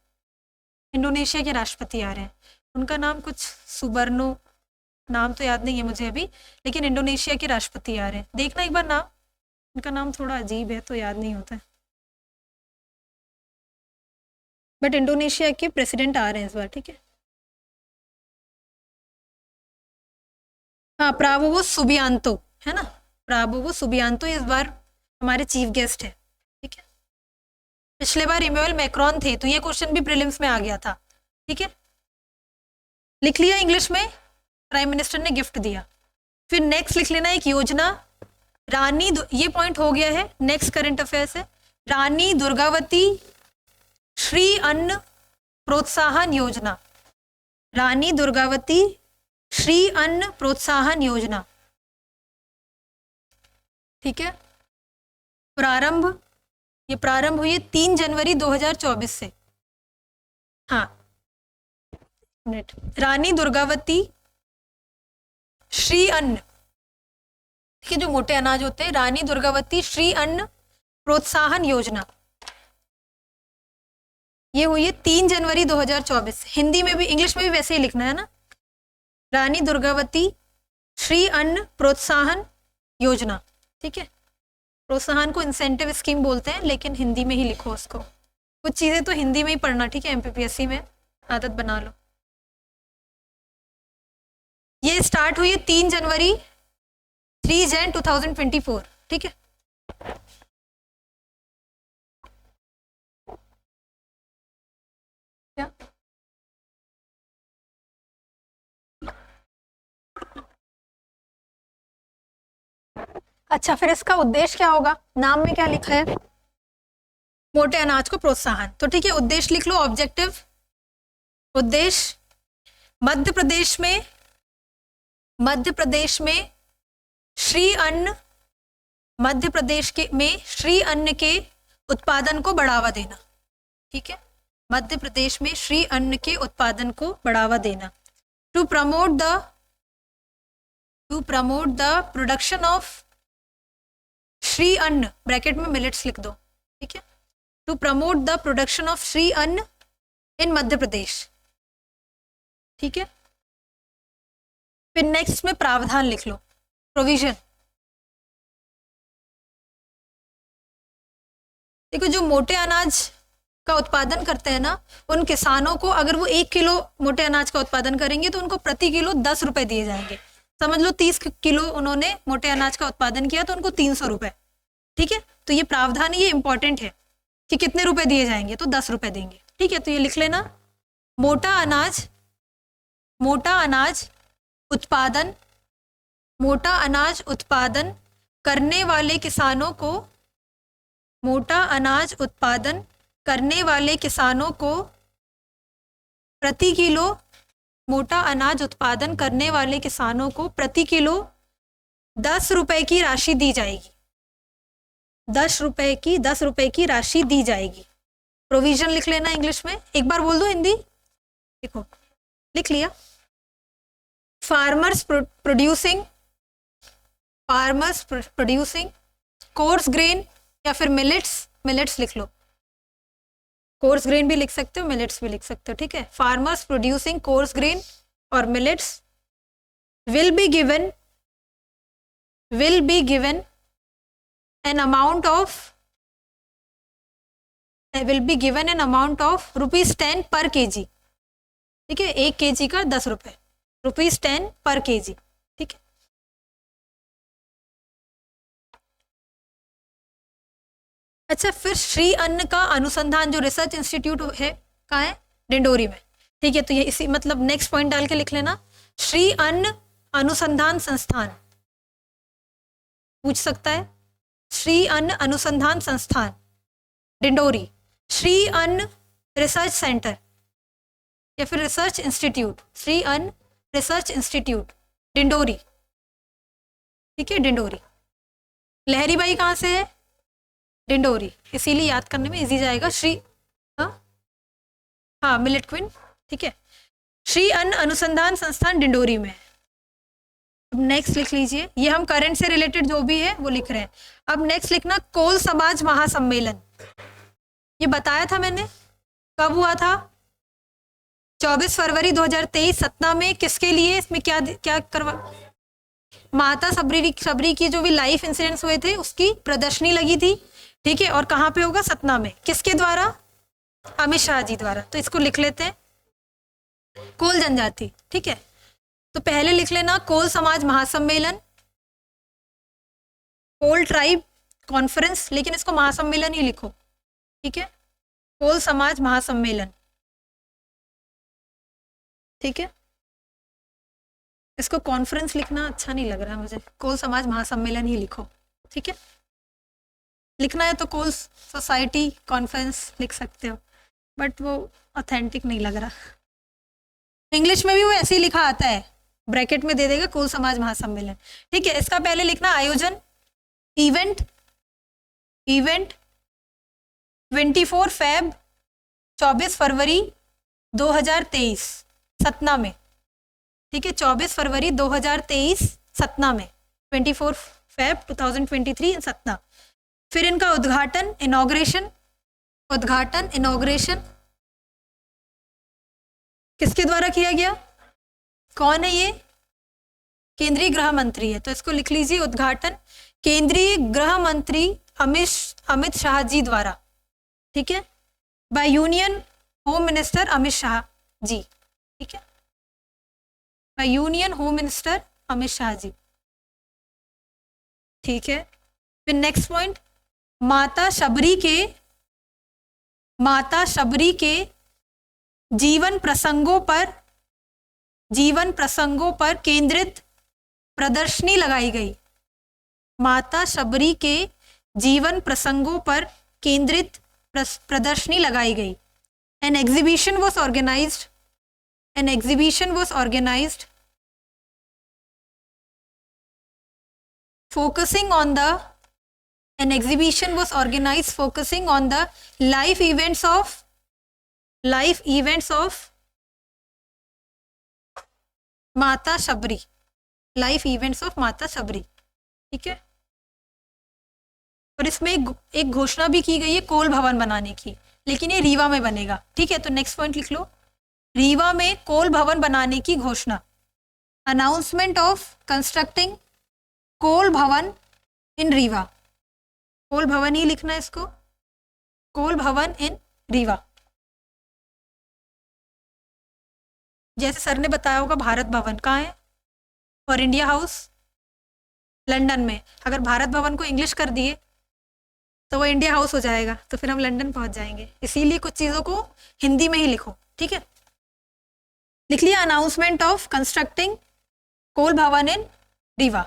इंडोनेशिया के राष्ट्रपति आ रहे हैं, उनका नाम कुछ सुबर्नो, नाम तो याद नहीं है मुझे अभी, लेकिन इंडोनेशिया के राष्ट्रपति आ रहे हैं। देखना एक बार नाम, उनका नाम थोड़ा अजीब है तो याद नहीं होता है, बट इंडोनेशिया के प्रेसिडेंट आ रहे हैं इस बार, ठीक है। हाँ, प्राबोवो सुबियांतो, है ना, प्राबोवो सुबियांतो इस बार हमारे चीफ गेस्ट है, ठीक है। पिछले बार इमैनुअल मैक्रोन थे, तो ये क्वेश्चन भी प्रीलिम्स में आ गया था, ठीक है। लिख लिया इंग्लिश में, प्राइम मिनिस्टर ने गिफ्ट दिया। फिर नेक्स्ट लिख लेना एक योजना, रानी, ये पॉइंट हो गया है, नेक्स्ट करंट अफेयर्स है, रानी दुर्गावती श्री अन्न प्रोत्साहन योजना, रानी दुर्गावती श्री अन्न प्रोत्साहन योजना, ठीक है। प्रारंभ ये प्रारंभ हुई है 3 जनवरी 2024 से। हाँ, मिनट। रानी दुर्गावती श्री अन्न के जो मोटे अनाज होते हैं, रानी दुर्गावती श्री अन्न प्रोत्साहन योजना, ये हुई है 3 जनवरी 2024। हिंदी में भी, इंग्लिश में भी वैसे ही लिखना है ना, रानी दुर्गावती श्री अन्न प्रोत्साहन योजना। ठीक है, प्रोत्साहन को इंसेंटिव स्कीम बोलते हैं, लेकिन हिंदी में ही लिखो उसको। कुछ चीजें तो हिंदी में ही पढ़ना, ठीक है, एमपीपीएससी में आदत बना लो। ये स्टार्ट हुई है 3 जनवरी 3 जन 2024। ठीक है, क्या अच्छा, फिर इसका उद्देश्य क्या होगा? नाम में क्या लिखा है? मोटे अनाज को प्रोत्साहन। तो ठीक है, उद्देश्य लिख लो, ऑब्जेक्टिव। उद्देश्य मध्य प्रदेश में श्री अन्न, मध्य प्रदेश में श्री अन्न के उत्पादन को बढ़ावा देना। ठीक है, मध्य प्रदेश में श्री अन्न के उत्पादन को बढ़ावा देना। To promote the production of Shri Anna, bracket में मिलेट्स लिख दो। ठीक है, to promote the production of Shri Anna in Madhya प्रदेश। ठीक है, फिर नेक्स्ट में प्रावधान लिख लो, प्रोविजन। देखो, जो मोटे अनाज का उत्पादन करते हैं ना, उन किसानों को अगर वो 1 किलो मोटे अनाज का उत्पादन करेंगे तो उनको प्रति किलो 10 रुपए दिए जाएंगे। समझ लो 30 किलो उन्होंने मोटे अनाज का उत्पादन किया तो उनको 300 रुपए। ठीक है, तो ये प्रावधान, ये इंपॉर्टेंट है कि कितने रुपए दिए जाएंगे, तो 10 रुपए देंगे। ठीक है, तो ये लिख लेना, मोटा अनाज उत्पादन करने वाले किसानों को, मोटा अनाज उत्पादन करने वाले किसानों को प्रति किलो, मोटा अनाज उत्पादन करने वाले किसानों को प्रति किलो 10 रुपए की राशि दी जाएगी। 10 रुपए की राशि दी जाएगी। प्रोविजन लिख लेना इंग्लिश में, एक बार बोल दो हिंदी। देखो, लिख लिया, फार्मर्स प्रोड्यूसिंग कोर्स ग्रेन या फिर मिलेट्स लिख लो, कोर्स ग्रेन भी लिख सकते हो, मिलेट्स भी लिख सकते हो। ठीक है, फार्मर्स प्रोड्यूसिंग कोर्स ग्रेन और millets will be given an amount of ₹10 per kg। ठीक है, 1 kg का 10 रुपए, ₹10 per kg। ठीक है, अच्छा, फिर श्री अन्न का अनुसंधान जो रिसर्च इंस्टीट्यूट है कहाँ है? डिंडोरी में। ठीक है, तो ये इसी मतलब नेक्स्ट पॉइंट डाल के लिख लेना, श्री अन्न अनुसंधान संस्थान पूछ सकता है। श्री अन्न अनुसंधान संस्थान डिंडोरी, श्री अन्न रिसर्च सेंटर या फिर रिसर्च इंस्टीट्यूट, श्री अन्न रिसर्च इंस्टीट्यूट डिंडोरी। ठीक है, डिंडोरी। लहरी बाई कहाँ से है? डिंडोरी, इसीलिए याद करने में इजी जाएगा। श्री हाँ मिलेट क्विन। ठीक है, श्री अन्न अनुसंधान संस्थान डिंडोरी में। अब नेक्स्ट लिख लीजिए, ये हम करंट से रिलेटेड जो भी है वो लिख रहे हैं। अब नेक्स्ट लिखना, कोल समाज महासम्मेलन। ये बताया था मैंने, कब हुआ था? 24 फरवरी 2023 सतना में। किसके लिए? इसमें क्या करवा, माता सबरी की जो भी लाइफ इंसिडेंट्स हुए थे उसकी प्रदर्शनी लगी थी। ठीक है, और कहाँ पे होगा? सतना में। किसके द्वारा? अमित शाह जी द्वारा। तो इसको लिख लेते हैं, कोल जनजाति। ठीक है, तो पहले लिख लेना कोल समाज महासम्मेलन, कोल ट्राइब कॉन्फ्रेंस, लेकिन इसको महासम्मेलन ही लिखो। ठीक है, कोल समाज महासम्मेलन। ठीक है, इसको कॉन्फ्रेंस लिखना अच्छा नहीं लग रहा मुझे, कोल समाज महासम्मेलन ही लिखो। ठीक है, लिखना है तो कोल सोसाइटी कॉन्फ्रेंस लिख सकते हो, बट वो ऑथेंटिक नहीं लग रहा। इंग्लिश में भी वो ऐसे ही लिखा आता है, ब्रैकेट में दे देगा कोल समाज महासम्मेलन। ठीक है, इसका पहले लिखना आयोजन, इवेंट 24 फेब 24 फरवरी 2023 सतना में, ठीक है, 24 फरवरी 2023 सतना में, 24 फेब 2023 सतना। फिर इनका उद्घाटन इनॉग्रेशन किसके द्वारा किया गया? कौन है ये? केंद्रीय गृह मंत्री है, तो इसको लिख लीजिए, उद्घाटन केंद्रीय गृह मंत्री अमित शाह जी द्वारा, ठीक है, by union home minister Amit Shah ji, ठीक है, by union home minister Amit Shah ji, ठीक है। फिर नेक्स्ट पॉइंट, माता शबरी के जीवन प्रसंगों पर केंद्रित प्रदर्शनी लगाई गई। माता शबरी के जीवन प्रसंगों पर केंद्रित प्रदर्शनी लगाई गई। An exhibition was organized focusing on the life events of माता शबरी, ठीक है। और इसमें एक घोषणा भी की गई है कोल भवन बनाने की, लेकिन ये रीवा में बनेगा, ठीक है। तो नेक्स्ट पॉइंट लिख लो, रीवा में कोल भवन बनाने की घोषणा। अनाउंसमेंट ऑफ कंस्ट्रक्टिंग कोल भवन इन रीवा, कोल भवन ही लिखना है इसको, कोल भवन इन रीवा। जैसे सर ने बताया होगा, भारत भवन कहाँ है और इंडिया हाउस लंदन में। अगर भारत भवन को इंग्लिश कर दिए तो वो इंडिया हाउस हो जाएगा, तो फिर हम लंदन पहुंच जाएंगे। इसीलिए कुछ चीज़ों को हिंदी में ही लिखो, ठीक है। लिख लिया, अनाउंसमेंट ऑफ कंस्ट्रक्टिंग कोल भवन इन रीवा।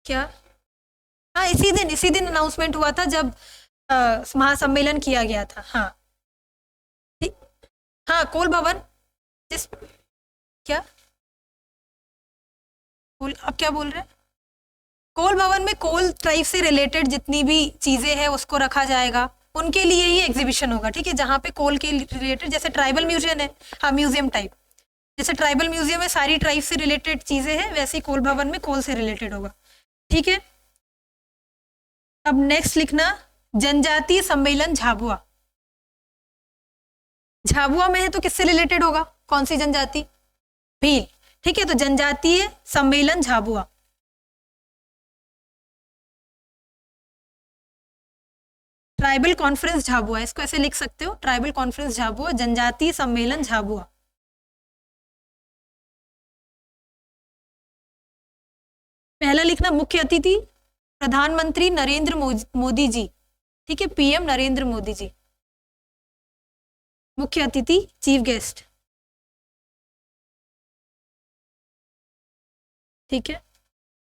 क्या? हाँ, इसी दिन अनाउंसमेंट हुआ था जब महासम्मेलन किया गया था। हाँ, हाँ, कोल भवन क्या आप क्या बोल रहे हैं? कोल भवन में कोल ट्राइब से रिलेटेड जितनी भी चीजें हैं उसको रखा जाएगा, उनके लिए ही एग्जीबिशन होगा, ठीक है। जहाँ पे कोल के रिलेटेड, जैसे ट्राइबल म्यूजियम है, हाँ, म्यूजियम टाइप, जैसे ट्राइबल म्यूजियम में सारी ट्राइब से रिलेटेड चीजें हैं, वैसे ही कोल भवन में कोल से रिलेटेड होगा, ठीक है। अब नेक्स्ट लिखना, जनजातीय सम्मेलन झाबुआ। झाबुआ में है तो किससे रिलेटेड होगा? कौन सी जनजाति? भील, ठीक है। तो जनजातीय सम्मेलन झाबुआ। ट्राइबल कॉन्फ्रेंस झाबुआ, इसको ऐसे लिख सकते हो, ट्राइबल कॉन्फ्रेंस झाबुआ, जनजातीय सम्मेलन झाबुआ। पहला लिखना, मुख्य अतिथि प्रधानमंत्री नरेंद्र मोदी जी, ठीक है, पीएम नरेंद्र मोदी जी, मुख्य अतिथि, चीफ गेस्ट, ठीक है।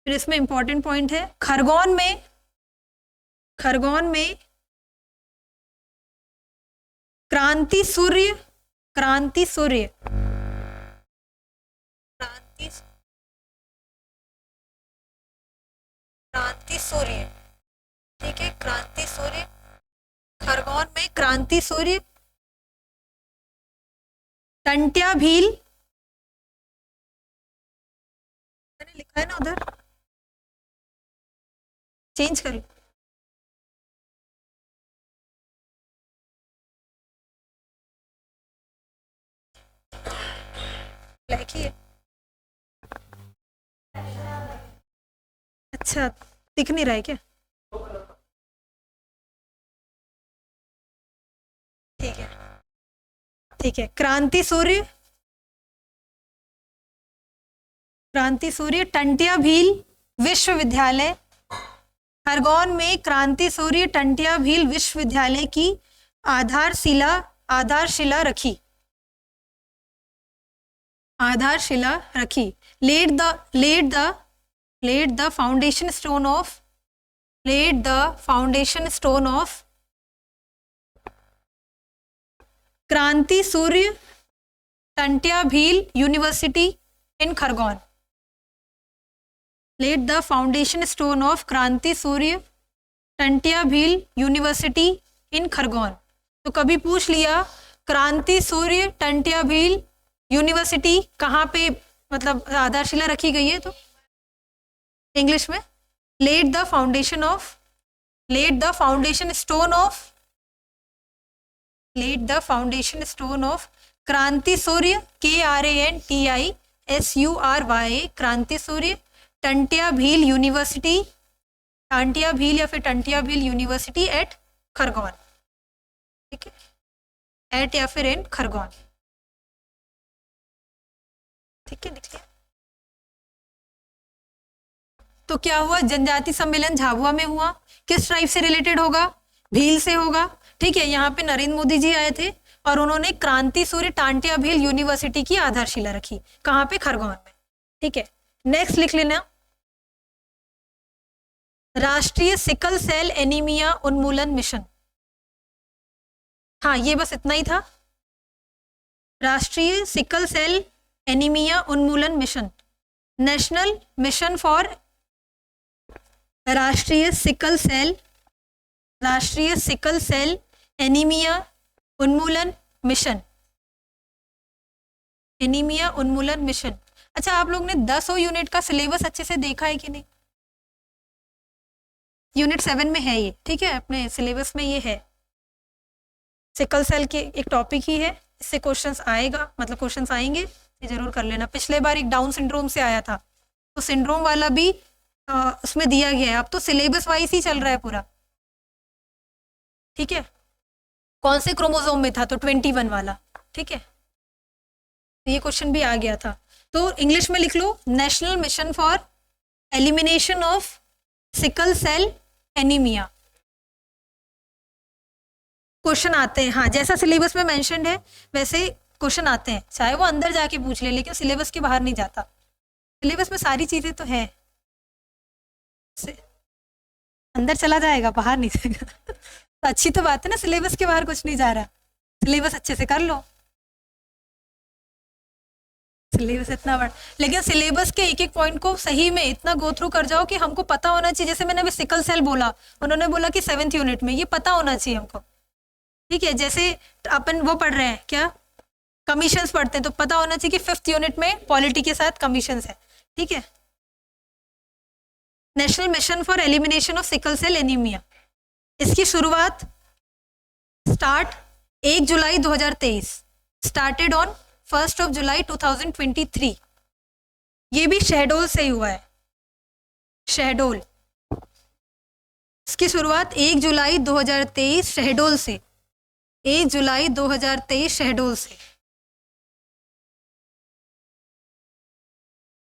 फिर इसमें इंपॉर्टेंट पॉइंट है, खरगोन में क्रांति सूर्य, ठीक है, क्रांति सूर्य, खरगोन में क्रांति सूर्य, टंट्या भील, मैंने लिखा है ना उधर, चेंज कर लो, ब्लैक ही है। अच्छा, दिख नहीं रहा है क्या? ठीक है, क्रांति सूर्य टंट्या भील विश्वविद्यालय, खरगोन में क्रांति सूर्य टंट्या भील विश्वविद्यालय की आधारशिला रखी। laid the foundation stone of Kranti Surya Tantya Bhil university in Khargone. laid the foundation stone of Kranti Surya Tantya Bhil university in Khargone. तो कभी पूछ लिया क्रांति सूर्य टंट्या भील यूनिवर्सिटी कहाँ पे मतलब आधारशिला रखी गई है, तो इंग्लिश में laid the foundation stone of Kranti Surya KRANTISURY Kranti Surya Tantya Bhil university, Tantia Bhil या फिर टंटिया भील यूनिवर्सिटी एट खरगोन, ठीक है, एट या फिर इन खरगोन, ठीक है, लिख लिया। तो क्या हुआ, जनजाति सम्मेलन झाबुआ में हुआ, किस ट्राइब से रिलेटेड होगा, भील से होगा, ठीक है। यहाँ पे नरेंद्र मोदी जी आए थे और उन्होंने क्रांति सूर्य टांटिया भील यूनिवर्सिटी की आधारशिला रखी, कहाँ पे, खरगोन में, ठीक है। नेक्स्ट लिख लेना, राष्ट्रीय सिकल सेल एनीमिया उन्मूलन मिशन, हाँ ये बस इतना ही था, राष्ट्रीय सिकल सेल एनीमिया उन्मूलन मिशन, नेशनल मिशन फॉर राष्ट्रीय सिकल सेल एनीमिया उन्मूलन मिशन, एनीमिया उन्मूलन मिशन। अच्छा, आप लोग ने 10 यूनिट का सिलेबस अच्छे से देखा है कि नहीं? यूनिट 7 में है ये, ठीक है, अपने सिलेबस में ये है, सिकल सेल के एक टॉपिक ही है, इससे क्वेश्चंस आएगा, मतलब क्वेश्चंस आएंगे, ये जरूर कर लेना। पिछले बार एक डाउन सिंड्रोम से आया था, तो सिंड्रोम वाला भी उसमें दिया गया है, अब तो सिलेबस वाइज ही चल रहा है पूरा, ठीक है। कौन से क्रोमोसोम में था, तो 21 वाला, ठीक है, ये क्वेश्चन भी आ गया था। तो इंग्लिश में लिख लो, national mission for elimination of sickle cell anaemia. Question आते हैं, हाँ जैसा सिलेबस में मेंशन्ड है वैसे क्वेश्चन आते हैं, चाहे वो अंदर जाके पूछ ले, लेकिन सिलेबस के बाहर नहीं जाता। सिलेबस में सारी चीजें तो है, अंदर चला जाएगा, बाहर नहीं जाएगा। तो अच्छी तो बात है ना, सिलेबस के बाहर कुछ नहीं जा रहा, सिलेबस अच्छे से कर लो, सिलेबस इतना बड़ा, लेकिन सिलेबस के एक एक पॉइंट को सही में इतना गो थ्रू कर जाओ कि हमको पता होना चाहिए। जैसे मैंने अभी सिकल सेल बोला, उन्होंने बोला कि 7th यूनिट में, ये पता होना चाहिए हमको, ठीक है। जैसे अपन वो पढ़ रहे हैं क्या, कमीशंस पढ़ते हैं, तो पता होना चाहिए कि 5th यूनिट में पॉलिटी के साथ कमीशंस है, ठीक है। National mission for elimination of sickle cell anaemia, इसकी शुरुआत स्टार्ट 1 जुलाई 2023, स्टार्टेड ऑन 1 जुलाई 2023। ये भी शहडोल से ही हुआ है, शहडोल, इसकी शुरुआत 1 जुलाई 2023 शहडोल से, 1 जुलाई 2023 शहडोल से,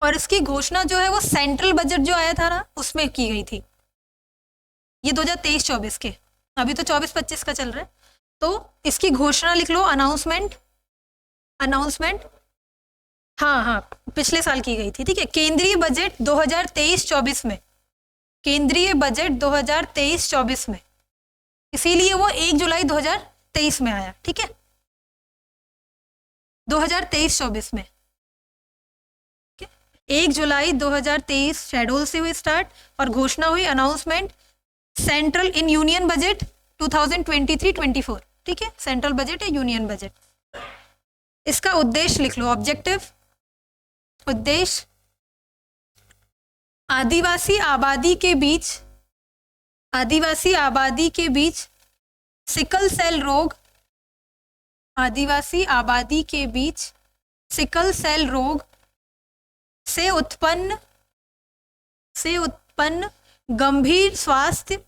और इसकी घोषणा जो है वो सेंट्रल बजट जो आया था ना उसमें की गई थी, ये 2023-24 के, अभी तो 24-25 का चल रहा है। तो इसकी घोषणा लिख लो, अनाउंसमेंट, हाँ पिछले साल की गई थी, ठीक है। केंद्रीय बजट 2023-24 में, केंद्रीय बजट 2023-24 में, इसीलिए वो 1 जुलाई 2023 में आया, ठीक है, 2023-24 में, 1 जुलाई 2023 शेड्यूल से हुई स्टार्ट, और घोषणा हुई, announcement, central in union budget 2023-24, ठीक है, सेंट्रल बजट है, यूनियन बजट। इसका उद्देश्य लिख लो, ऑब्जेक्टिव, उद्देश्य, आदिवासी आबादी के बीच सिकल सेल रोग, आदिवासी आबादी के बीच सिकल सेल रोग से उत्पन्न गंभीर स्वास्थ्य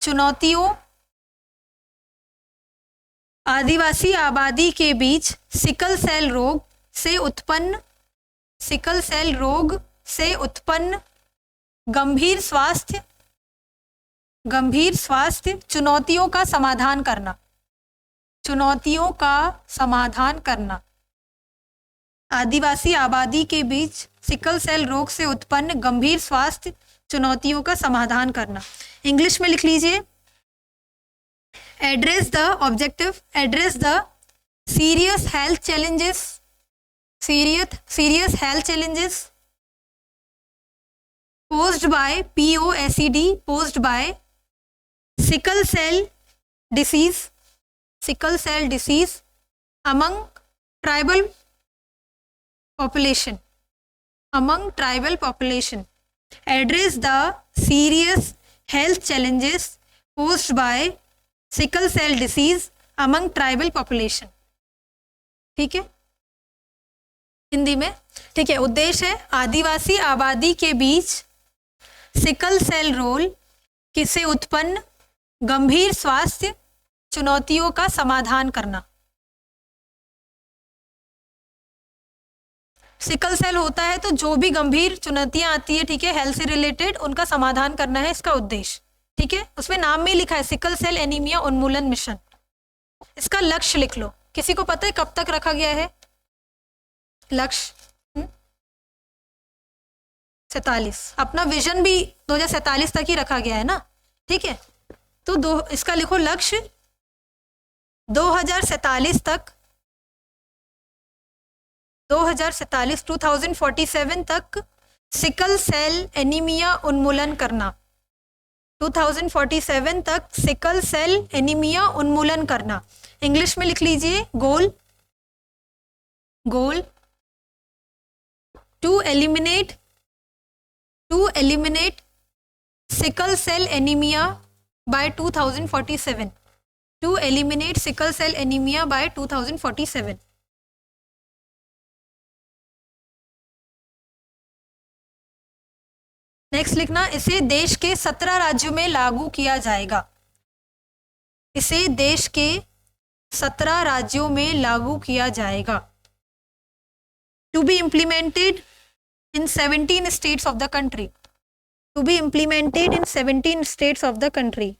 चुनौतियों, आदिवासी आबादी के बीच सिकल सेल रोग से उत्पन्न गंभीर स्वास्थ्य चुनौतियों का समाधान करना, आदिवासी आबादी के बीच सिकल सेल रोग से उत्पन्न गंभीर स्वास्थ्य चुनौतियों का समाधान करना। इंग्लिश में लिख लीजिए, address the serious health challenges posed by sickle cell disease among tribal population, address the serious health challenges posed by sickle cell disease among tribal population. ठीक है, हिंदी में, ठीक है. उद्देश्य है आदिवासी आबादी के बीच सिकल सेल रोग से उत्पन्न गंभीर स्वास्थ्य चुनौतियों का समाधान करना. सिकल सेल होता है तो जो भी गंभीर चुनौतियां आती है, ठीक है, हेल्थ से रिलेटेड, उनका समाधान करना है इसका उद्देश्य. ठीक है, उसमें नाम में लिखा है सिकल सेल एनीमिया उन्मूलन मिशन. इसका लक्ष्य लिख लो. किसी को पता है कब तक रखा गया है लक्ष्य? 47. अपना विजन भी 2047 तक ही रखा गया है ना. ठीक है, तो इसका लिखो लक्ष्य 2047 तक सिकल सेल एनीमिया उन्मूलन करना. 2047 तक सिकल सेल एनीमिया उन्मूलन करना. इंग्लिश में लिख लीजिए goal to eliminate sickle cell anaemia by 2047. To eliminate sickle cell anaemia by 2047. Next लिखना, इसे देश के 17 राज्यों में लागू किया जाएगा. इसे देश के 17 राज्यों में लागू किया जाएगा. To be implemented in 17 states of the country. To be implemented in 17 states of the country.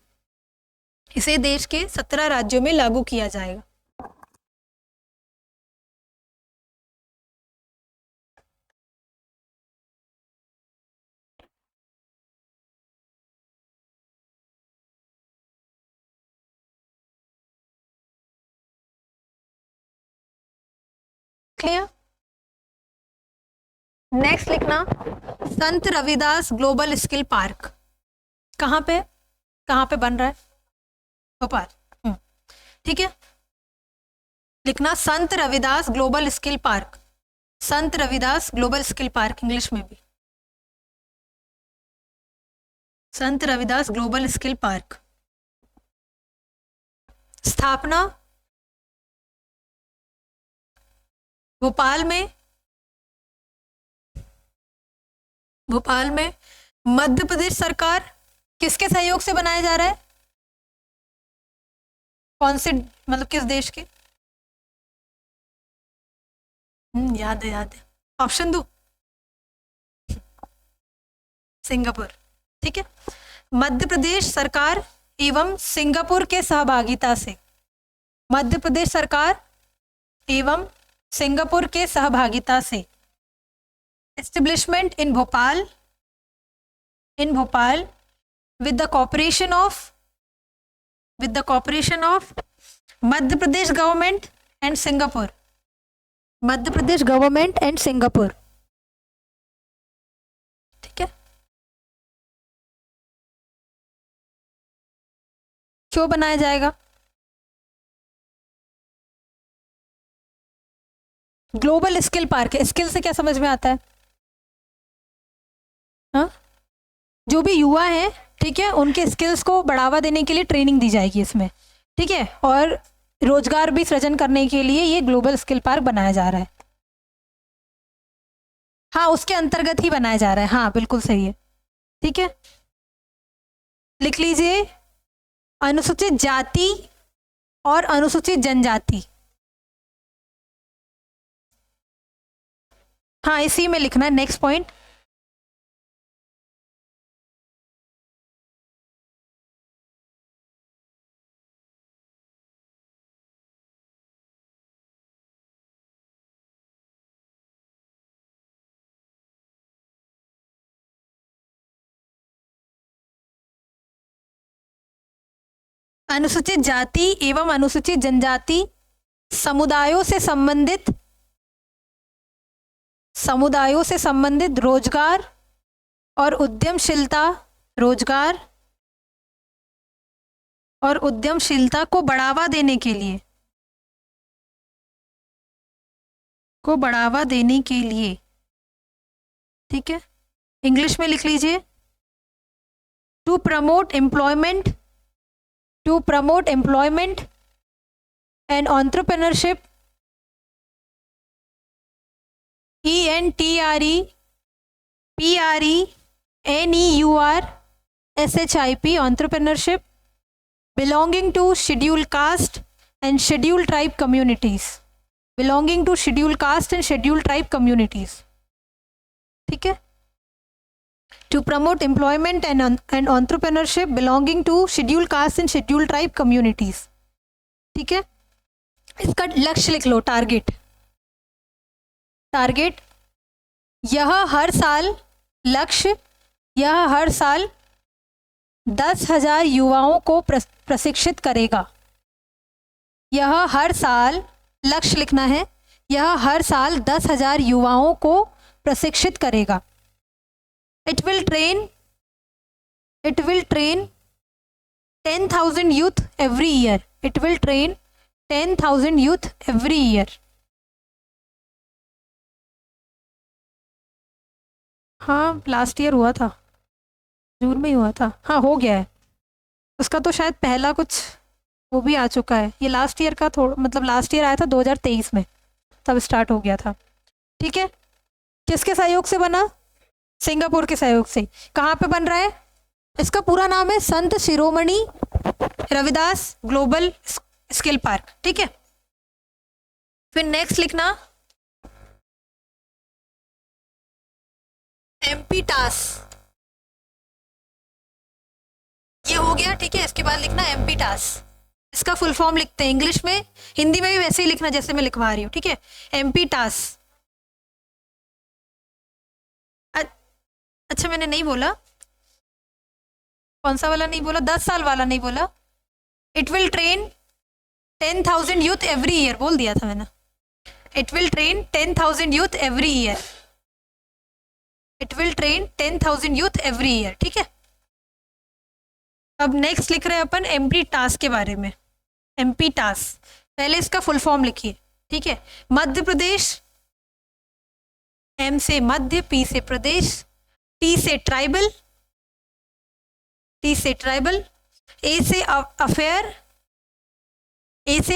इसे देश के 17 राज्यों में लागू किया जाएगा. क्लियर? नेक्स्ट लिखना, संत रविदास ग्लोबल स्किल पार्क. कहाँ पे बन रहा है? भोपाल. ठीक है, लिखना संत Ravidas global skill park. Sant Ravidas global skill park English में भी संत रविदास ग्लोबल स्किल पार्क. स्थापना भोपाल में मध्य प्रदेश सरकार किसके सहयोग से बनाया जा रहा है? कौन से, मतलब किस देश के? याद है. ऑप्शन दो. सिंगापुर. ठीक है, मध्य प्रदेश सरकार एवं सिंगापुर के सहभागिता से. मध्य प्रदेश सरकार एवं सिंगापुर के सहभागिता से establishment in Bhopal with the cooperation of Madhya Pradesh government and Singapore. ठीक है, क्यों बनाया जाएगा? Global skill park. स्किल से क्या समझ में आता है? हाँ, जो भी युवा हैं, ठीक है, उनके स्किल्स को बढ़ावा देने के लिए ट्रेनिंग दी जाएगी इसमें. ठीक है, और रोजगार भी सृजन करने के लिए ये ग्लोबल स्किल पार्क बनाया जा रहा है. हाँ, उसके अंतर्गत ही बनाया जा रहा है. हाँ, बिल्कुल सही है. ठीक है, लिख लीजिए अनुसूचित जाति और अनुसूचित जनजाति. हाँ, इसी में लिखना है. नेक्स्ट पॉइंट, अनुसूचित जाति एवं अनुसूचित जनजाति समुदायों से संबंधित रोजगार और उद्यमशीलता और उद्यमशीलता को बढ़ावा देने के लिए, ठीक है, इंग्लिश में लिख लीजिए, to promote employment and entrepreneurship, ENTREPRENEURSHIP, entrepreneurship, belonging to scheduled caste and scheduled tribe communities, ठीक है, to promote employment and entrepreneurship belonging to scheduled caste and scheduled tribe communities, ठीक है। इसका लक्ष्य लिख लो, टारगेट, यह हर साल 10,000 युवाओं को प्रशिक्षित करेगा। यह हर साल, लक्ष्य लिखना है, यह हर साल 10,000 युवाओं को प्रशिक्षित करेगा। It will train 10,000 youth every year. It will train 10,000 youth every year. हाँ, लास्ट ईयर हुआ था, जून में ही हुआ था। हाँ, हो गया है उसका, तो शायद पहला कुछ वो भी आ चुका है। ये लास्ट ईयर का मतलब लास्ट ईयर आया था 2023 में, तब स्टार्ट हो गया था, ठीक है। किसके सहयोग से बना? सिंगापुर के सहयोग से। कहाँ पे बन रहा है? इसका पूरा नाम है Sant Shiromani Ravidas global skill park, ठीक है। फिर नेक्स्ट लिखना MP टास, ये हो गया, ठीक है। इसके बाद लिखना MP टास, इसका फुल फॉर्म लिखते हैं इंग्लिश में, हिंदी में भी वैसे ही लिखना जैसे मैं लिखवा रही हूँ, ठीक है। MP टास, अच्छा मैंने नहीं बोला, कौन सा वाला नहीं बोला? 10 साल वाला नहीं बोला। It will train 10,000 youth every year बोल दिया था मैंने। It will train 10,000 youth every year, it will train 10,000 youth every year, ठीक है। अब नेक्स्ट लिख रहे हैं अपन MP टास के बारे में। MP टास, पहले इसका फुल फॉर्म लिखिए, ठीक है। मध्य प्रदेश, M से मध्य, P से प्रदेश, T से ट्राइबल, A से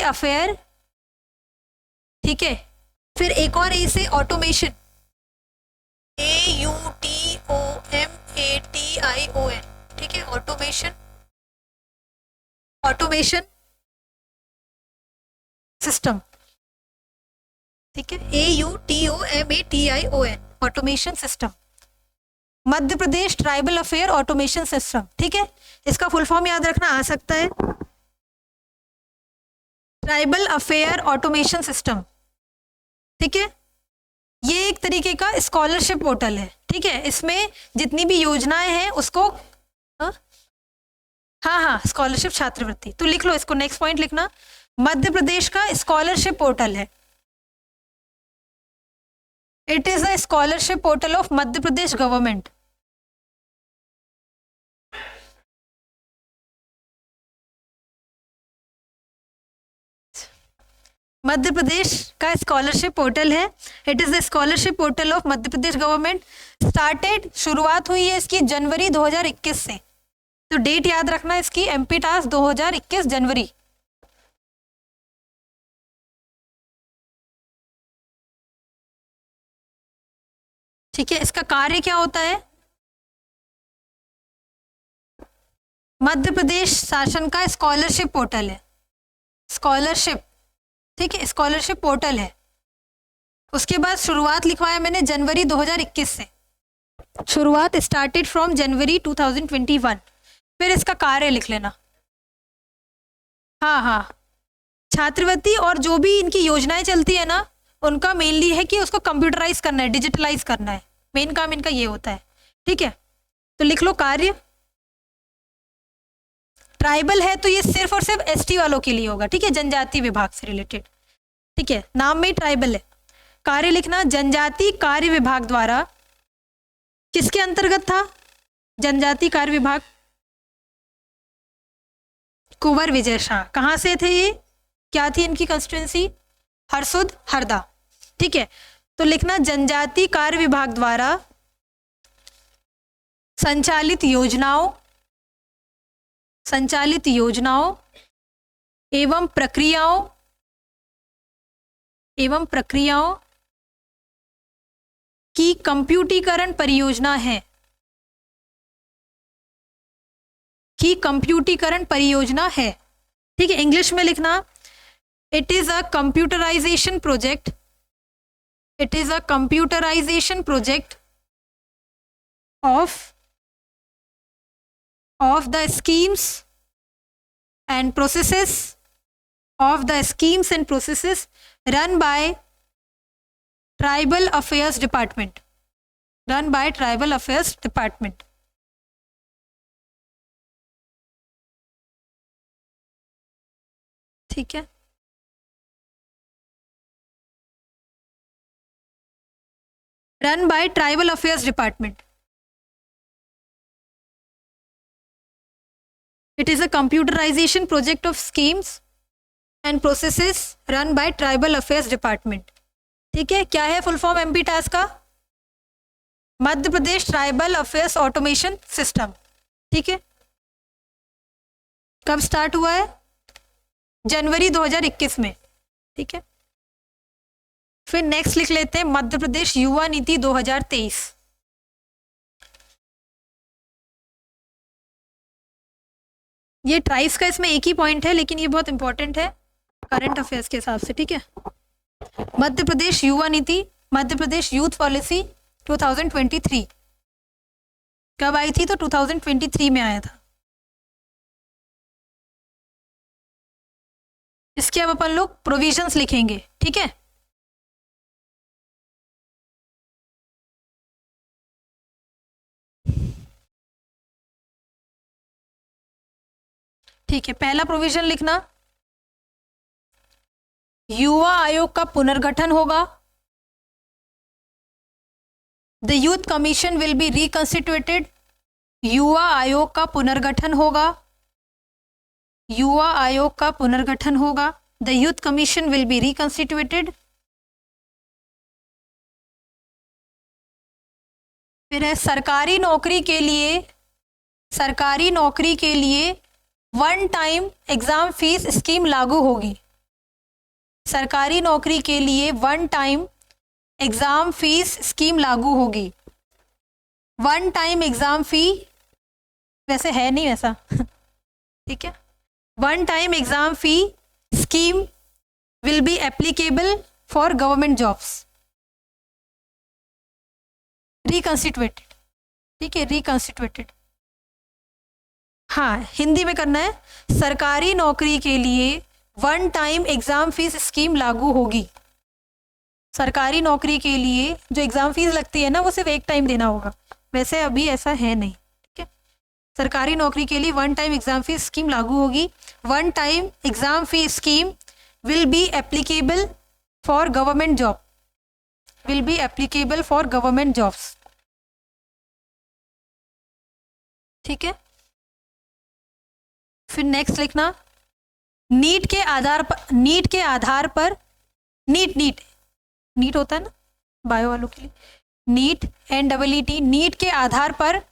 अफेयर, ठीक है। फिर एक और A से ऑटोमेशन, AUTOMATION, ठीक है। ऑटोमेशन सिस्टम, ठीक है। AUTOMATION, automation system, Madhya Pradesh tribal affair automation system, ठीक है। इसका फुल फॉर्म याद रखना आ सकता है, ट्राइबल अफेयर ऑटोमेशन सिस्टम, ठीक है। ये एक तरीके का स्कॉलरशिप पोर्टल है, ठीक है। इसमें जितनी भी योजनाएं हैं उसको, हाँ, स्कॉलरशिप छात्रवृत्ति, तो लिख लो इसको, नेक्स्ट पॉइंट लिखना, मध्य प्रदेश का स्कॉलरशिप पोर्टल है। It is the scholarship portal of Madhya Pradesh government. Madhya Pradesh का स्कॉलरशिप पोर्टल है। It is the scholarship portal of Madhya Pradesh government. Started, शुरुआत हुई है इसकी जनवरी 2021 से, तो डेट याद रखना इसकी, MP टास 2021 जनवरी। ठीक है। इसका कार्य क्या होता है? मध्य प्रदेश शासन का स्कॉलरशिप पोर्टल है, स्कॉलरशिप, ठीक है, स्कॉलरशिप पोर्टल है। उसके बाद शुरुआत लिखवाया मैंने जनवरी 2021 से, शुरुआत स्टार्टेड फ्रॉम जनवरी 2021। फिर इसका कार्य लिख लेना, हाँ, छात्रवृत्ति और जो भी इनकी योजनाएं चलती है ना, उनका मेनली है कि उसको कंप्यूटराइज करना है, डिजिटलाइज करना है, मेन काम इनका ये होता है, ठीक है। तो लिख लो कार्य। ट्राइबल है तो ये सिर्फ और सिर्फ ST वालों के लिए होगा, ठीक है, जनजाति विभाग से रिलेटेड, ठीक है, नाम में ही ट्राइबल है। कार्य लिखना, जनजाति कार्य विभाग द्वारा, किसके अंतर्गत था? जनजाति कार्य विभाग, कुंवर विजय शाह। कहाँ से थे ये, क्या थी इनकी कंस्टिट्यूंसी, हरसुद हरदा। ठीक है, तो लिखना जनजाति कार्य विभाग द्वारा संचालित योजनाओं एवं प्रक्रियाओं की कंप्यूटीकरण परियोजना है। ठीक है, इंग्लिश में लिखना it is a computerisation project of the schemes and processes run by Tribal Affairs Department. ठीक है, run by Tribal Affairs Department. It is a computerization project of schemes and processes run by Tribal Affairs Department. ठीक है, क्या है full form MP task का, Madhya Pradesh tribal affairs automation system. ठीक है, कब स्टार्ट हुआ है, जनवरी 2021 में। ठीक है, फिर नेक्स्ट लिख लेते हैं मध्य प्रदेश युवा नीति 2023। ये ट्राइब्स का इसमें एक ही पॉइंट है, लेकिन ये बहुत इंपॉर्टेंट है करंट अफेयर्स के हिसाब से। ठीक है, मध्य प्रदेश युवा नीति, मध्य प्रदेश यूथ पॉलिसी 2023 कब आई थी, तो 2023 में आया था। इसके अब अपन लोग प्रोविजंस लिखेंगे। ठीक है, ठीक है, पहला प्रोविजन लिखना, युवा आयोग का पुनर्गठन होगा। The youth commission will be reconstituted. युवा आयोग का पुनर्गठन होगा, the youth commission will be reconstituted. फिर है सरकारी नौकरी के लिए one time exam fee scheme लागू होगी। सरकारी नौकरी के लिए one time exam fee scheme लागू होगी। वन टाइम एग्जाम फी वैसे है नहीं वैसा। ठीक है, one time exam fee scheme will be applicable for government jobs. Reconstituted. ठीक है, रिकंस्टिट्यूटेड। हाँ, हिंदी में करना है, सरकारी नौकरी के लिए one time exam fee scheme लागू होगी। सरकारी नौकरी के लिए जो एग्जाम फीस लगती है ना, वो सिर्फ एक टाइम देना होगा, वैसे अभी ऐसा है नहीं। ठीक है, सरकारी नौकरी के लिए one time exam fee scheme लागू होगी। One time exam fee scheme will be applicable for government jobs. ठीक है, फिर नेक्स्ट लिखना, नीट के आधार पर नीट होता है ना बायो वालों के लिए, नीट NEET, नीट के आधार पर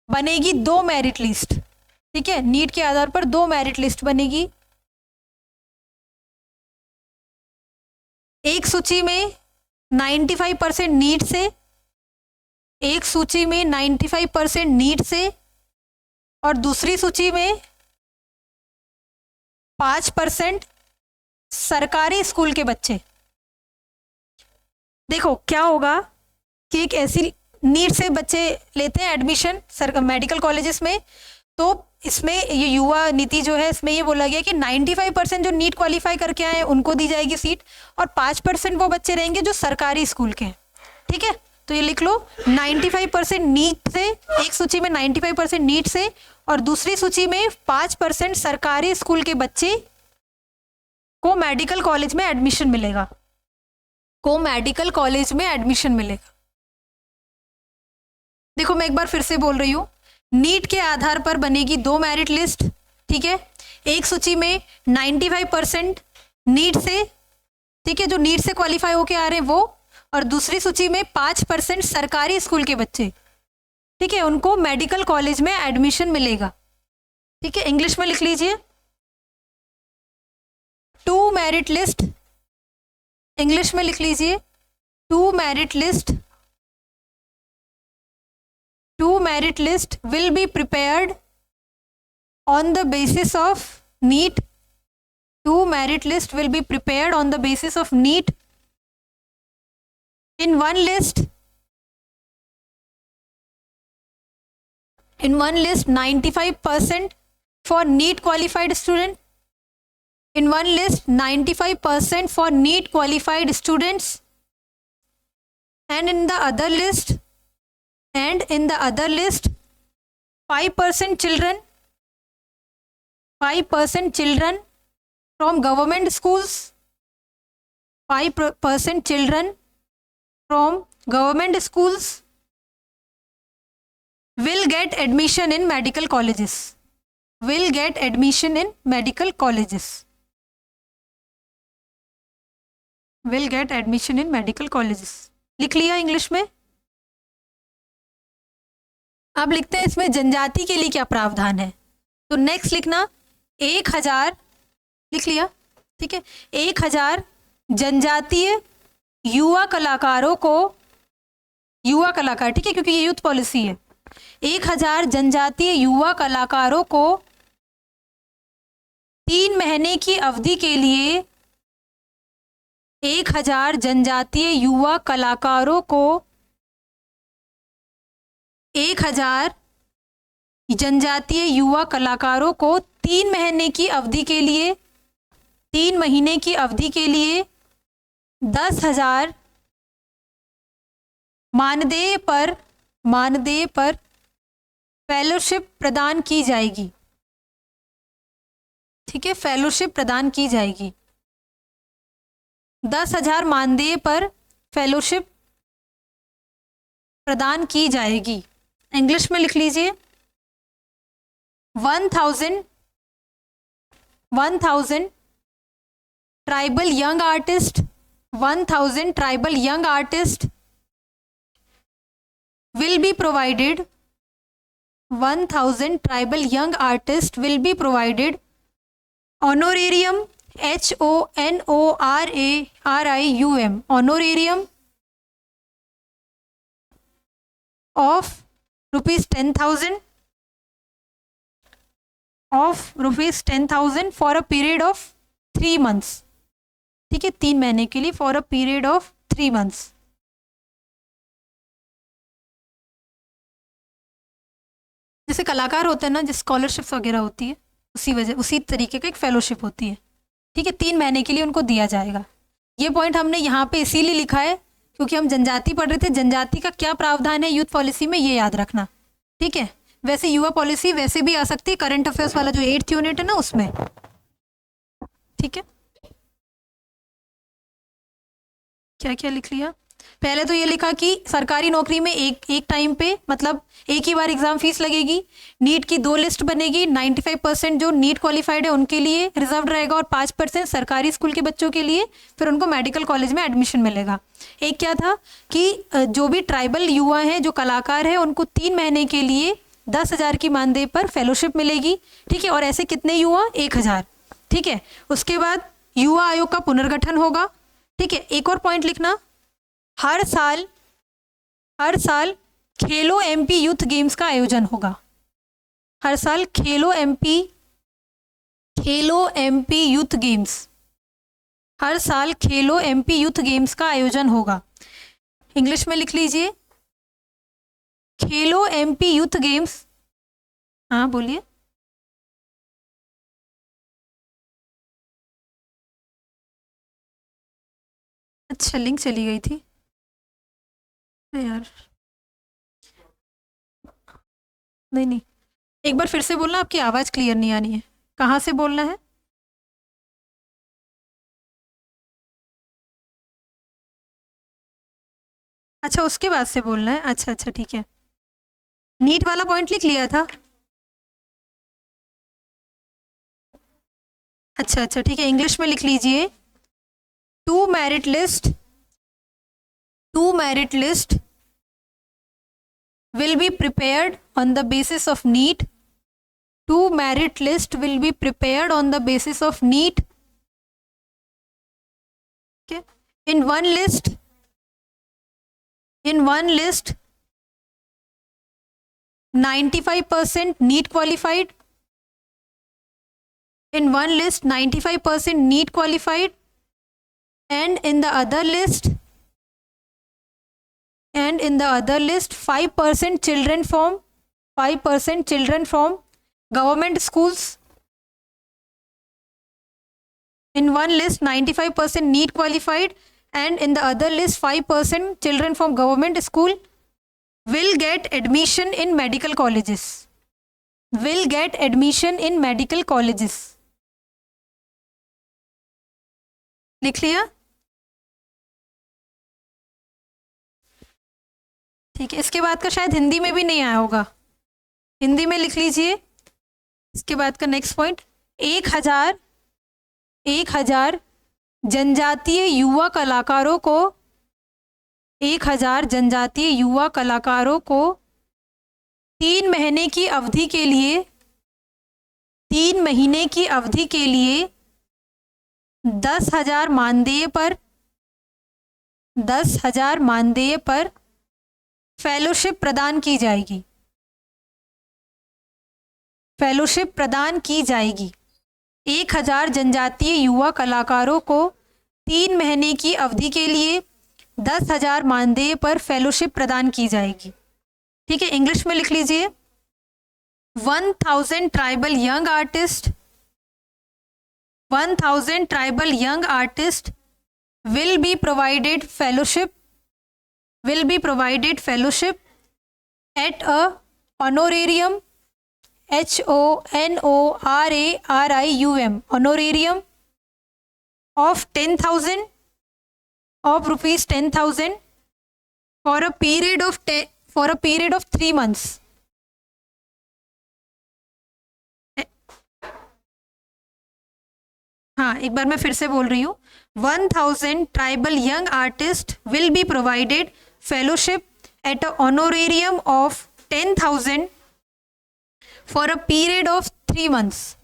बनेगी 2 मेरिट लिस्ट। ठीक है, नीट के आधार पर 2 मेरिट लिस्ट बनेगी। एक सूची में 95% नीट से, एक सूची में 95% नीट से, और दूसरी सूची में 5% सरकारी स्कूल के बच्चे। देखो क्या होगा कि एक ऐसी नीट से बच्चे लेते हैं एडमिशन मेडिकल कॉलेजेस में, तो इसमें ये युवा नीति जो है इसमें ये बोला गया कि 95% जो नीट क्वालिफाई करके आए उनको दी जाएगी सीट, और 5% वो बच्चे रहेंगे जो सरकारी स्कूल के हैं। ठीक है, तो ये लिख लो 95% नीट से, एक सूची में 95% नीट से और दूसरी सूची में 5% सरकारी स्कूल के बच्चे को मेडिकल कॉलेज में एडमिशन मिलेगा, देखो मैं एक बार फिर से बोल रही हूँ, नीट के आधार पर बनेगी 2 मेरिट लिस्ट। ठीक है, एक सूची में 95% नीट से, ठीक है, जो नीट से क्वालिफाई होके आ रहे हैं वो, और दूसरी सूची में 5% सरकारी स्कूल के बच्चे, ठीक है, उनको मेडिकल कॉलेज में एडमिशन मिलेगा। ठीक है, इंग्लिश में लिख लीजिए, टू मेरिट लिस्ट, इंग्लिश में लिख लीजिए, to merit list will be prepared on the basis of NEET. Two merit list will be prepared on the basis of NEET. In one list 95% for NEET qualified student. In one list 95% for NEET qualified students, and in the other list 5% children from government schools, 5% children from government schools will get admission in medical colleges, लिख लिया English में। अब लिखते हैं इसमें जनजाति के लिए क्या प्रावधान है। तो नेक्स्ट लिखना 1000, लिख लिया, ठीक है, 1000 जनजातीय युवा कलाकारों को, युवा कलाकार, ठीक है, क्योंकि ये यूथ पॉलिसी है, 1000 जनजातीय युवा कलाकारों को 3 महीने की अवधि के लिए, 1000 जनजातीय युवा कलाकारों को 1000 जनजातीय युवा कलाकारों को 3 महीने की अवधि के लिए, 3 महीने की अवधि के लिए 10,000 मानदेय पर फेलोशिप प्रदान की जाएगी। ठीक है, फेलोशिप प्रदान की जाएगी, 10,000 मानदेय पर फेलोशिप प्रदान की जाएगी। इंग्लिश में लिख लीजिए 1000 tribal young artist, 1000 tribal young artist will be provided, 1000 tribal young artists will be provided honorarium, HONORARIUM, honorarium of rupees 10,000 for a period of 3 months। ठीक है, 3 महीने के लिए, for a period of 3 months। जैसे कलाकार होते हैं ना, जिस स्कॉलरशिप्स वगैरह होती है, उसी तरीके का एक फेलोशिप होती है। ठीक है, 3 महीने के लिए उनको दिया जाएगा। ये पॉइंट हमने यहाँ पे इसीलिए लिखा है क्योंकि हम जनजाति पढ़ रहे थे, जनजाति का क्या प्रावधान है यूथ पॉलिसी में, ये याद रखना। ठीक है, वैसे युवा पॉलिसी वैसे भी आ सकती है, करंट अफेयर्स वाला जो 8th यूनिट है ना उसमें। ठीक है, क्या क्या लिख लिया, पहले तो ये लिखा कि सरकारी नौकरी में एक टाइम पे, मतलब एक ही बार एग्जाम फीस लगेगी। नीट की 2 लिस्ट बनेगी, 95% जो नीट क्वालिफाइड है उनके लिए रिजर्व रहेगा और 5% सरकारी स्कूल के बच्चों के लिए, फिर उनको मेडिकल कॉलेज में एडमिशन मिलेगा। एक क्या था कि जो भी ट्राइबल युवा हैं, जो कलाकार हैं, उनको 3 महीने के लिए 10,000 की मानदेय पर फेलोशिप मिलेगी। ठीक है, और ऐसे कितने युवा, 1000। ठीक है, उसके बाद युवा आयोग का पुनर्गठन होगा। ठीक है, एक और पॉइंट लिखना, हर साल खेलो एमपी यूथ गेम्स का आयोजन होगा। हर साल खेलो एमपी यूथ गेम्स, हर साल खेलो एमपी यूथ गेम्स का आयोजन होगा। इंग्लिश में लिख लीजिए, खेलो एमपी यूथ गेम्स। हाँ बोलिए। अच्छा, लिंक चली गई थी यार, नहीं, एक बार फिर से बोलना, आपकी आवाज़ क्लियर नहीं आनी है। कहाँ से बोलना है? अच्छा, उसके बाद से बोलना है। अच्छा ठीक है, नीट वाला पॉइंट लिख लिया था। अच्छा ठीक है, इंग्लिश में लिख लीजिए। To merit list will be prepared on the basis of NEET. Two merit list will be prepared on the basis of NEET. Okay. In one list 95% NEET qualified. In one list 95% NEET qualified, and in the other list 5% children from government schools. In one list 95% NEET qualified, and in the other list 5% children from government school will get admission in medical colleges. लिख लिया? ठीक है, इसके बाद का शायद हिंदी में भी नहीं आया होगा, हिंदी में लिख लीजिए। इसके बाद का नेक्स्ट पॉइंट, 1000 जनजातीय युवा कलाकारों को 3 महीने की अवधि के लिए 10,000 मानदेय पर फेलोशिप प्रदान की जाएगी। 1000 जनजातीय युवा कलाकारों को 3 महीने की अवधि के लिए 10,000 मानदेय पर फेलोशिप प्रदान की जाएगी। ठीक है, इंग्लिश में लिख लीजिए। 1000 tribal young artist will be provided fellowship at a honorarium honorarium of 10,000 rupees 10,000 for a period of 3 months. हाँ, एक बार मैं फिर से बोल रही हूँ। 1000 tribal young artist will be provided fellowship at a honorarium of 10,000 for a period of 3 months.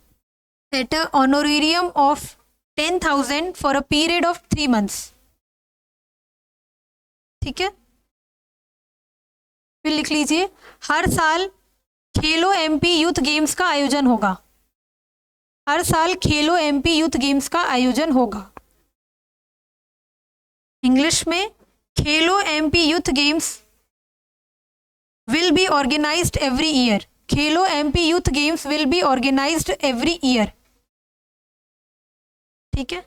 At a honorarium of 10,000 for a period of 3 months. ठीक है, फिर लिख लीजिए। हर साल खेलो एमपी यूथ गेम्स का आयोजन होगा। इंग्लिश में, Khelo MP youth games will be organised every year. ठीक है,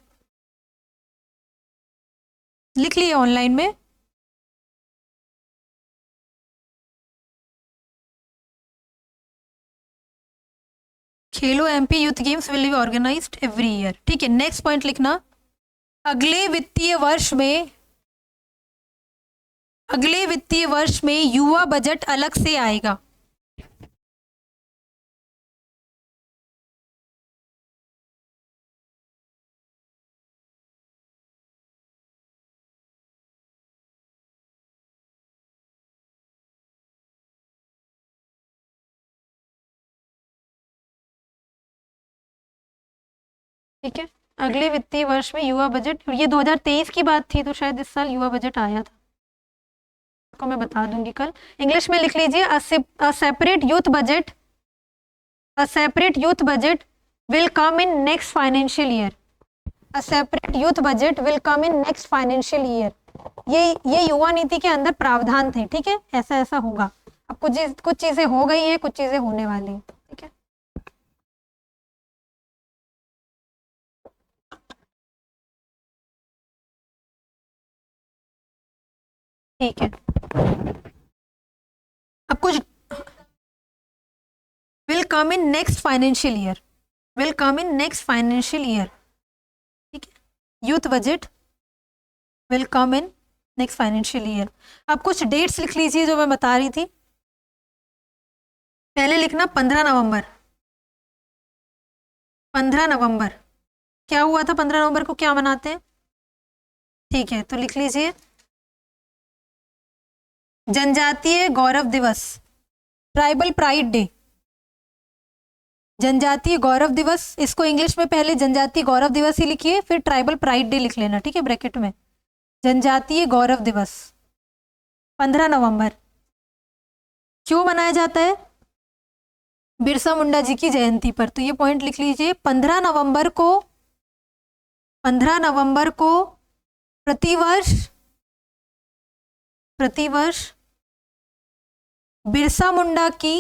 लिख लिए ऑनलाइन में। Khelo MP youth games will be organised every year. ठीक है, नेक्स्ट पॉइंट लिखना। अगले वित्तीय वर्ष में युवा बजट अलग से आएगा। ठीक है, अगले वित्तीय वर्ष में युवा बजट, ये 2023 की बात थी, तो शायद इस साल युवा बजट आया था, को मैं बता दूंगी कल। इंग्लिश में लिख लीजिए। A separate youth budget will come in next financial year. ये युवा नीति के अंदर प्रावधान थे। ठीक है, ऐसा होगा। अब कुछ चीजें हो गई हैं, कुछ चीजें होने वाली हैं। ठीक है, ठीक है, अब कुछ will come in next financial year. ठीक है, youth budget will come in next financial year. अब कुछ डेट्स लिख लीजिए जो मैं बता रही थी। पहले लिखना 15 नवंबर। क्या हुआ था 15 नवंबर को, क्या मनाते हैं? ठीक है, तो लिख लीजिए जनजातीय गौरव दिवस, ट्राइबल प्राइड डे। जनजातीय गौरव दिवस, इसको इंग्लिश में पहले जनजातीय गौरव दिवस ही लिखिए, फिर ट्राइबल प्राइड डे लिख लेना, ठीक है, ब्रैकेट में। जनजातीय गौरव दिवस 15 नवंबर क्यों मनाया जाता है? बिरसा मुंडा जी की जयंती पर। तो ये पॉइंट लिख लीजिए, 15 नवंबर को, 15 नवंबर को प्रतिवर्ष, प्रतिवर्ष बिरसा मुंडा की,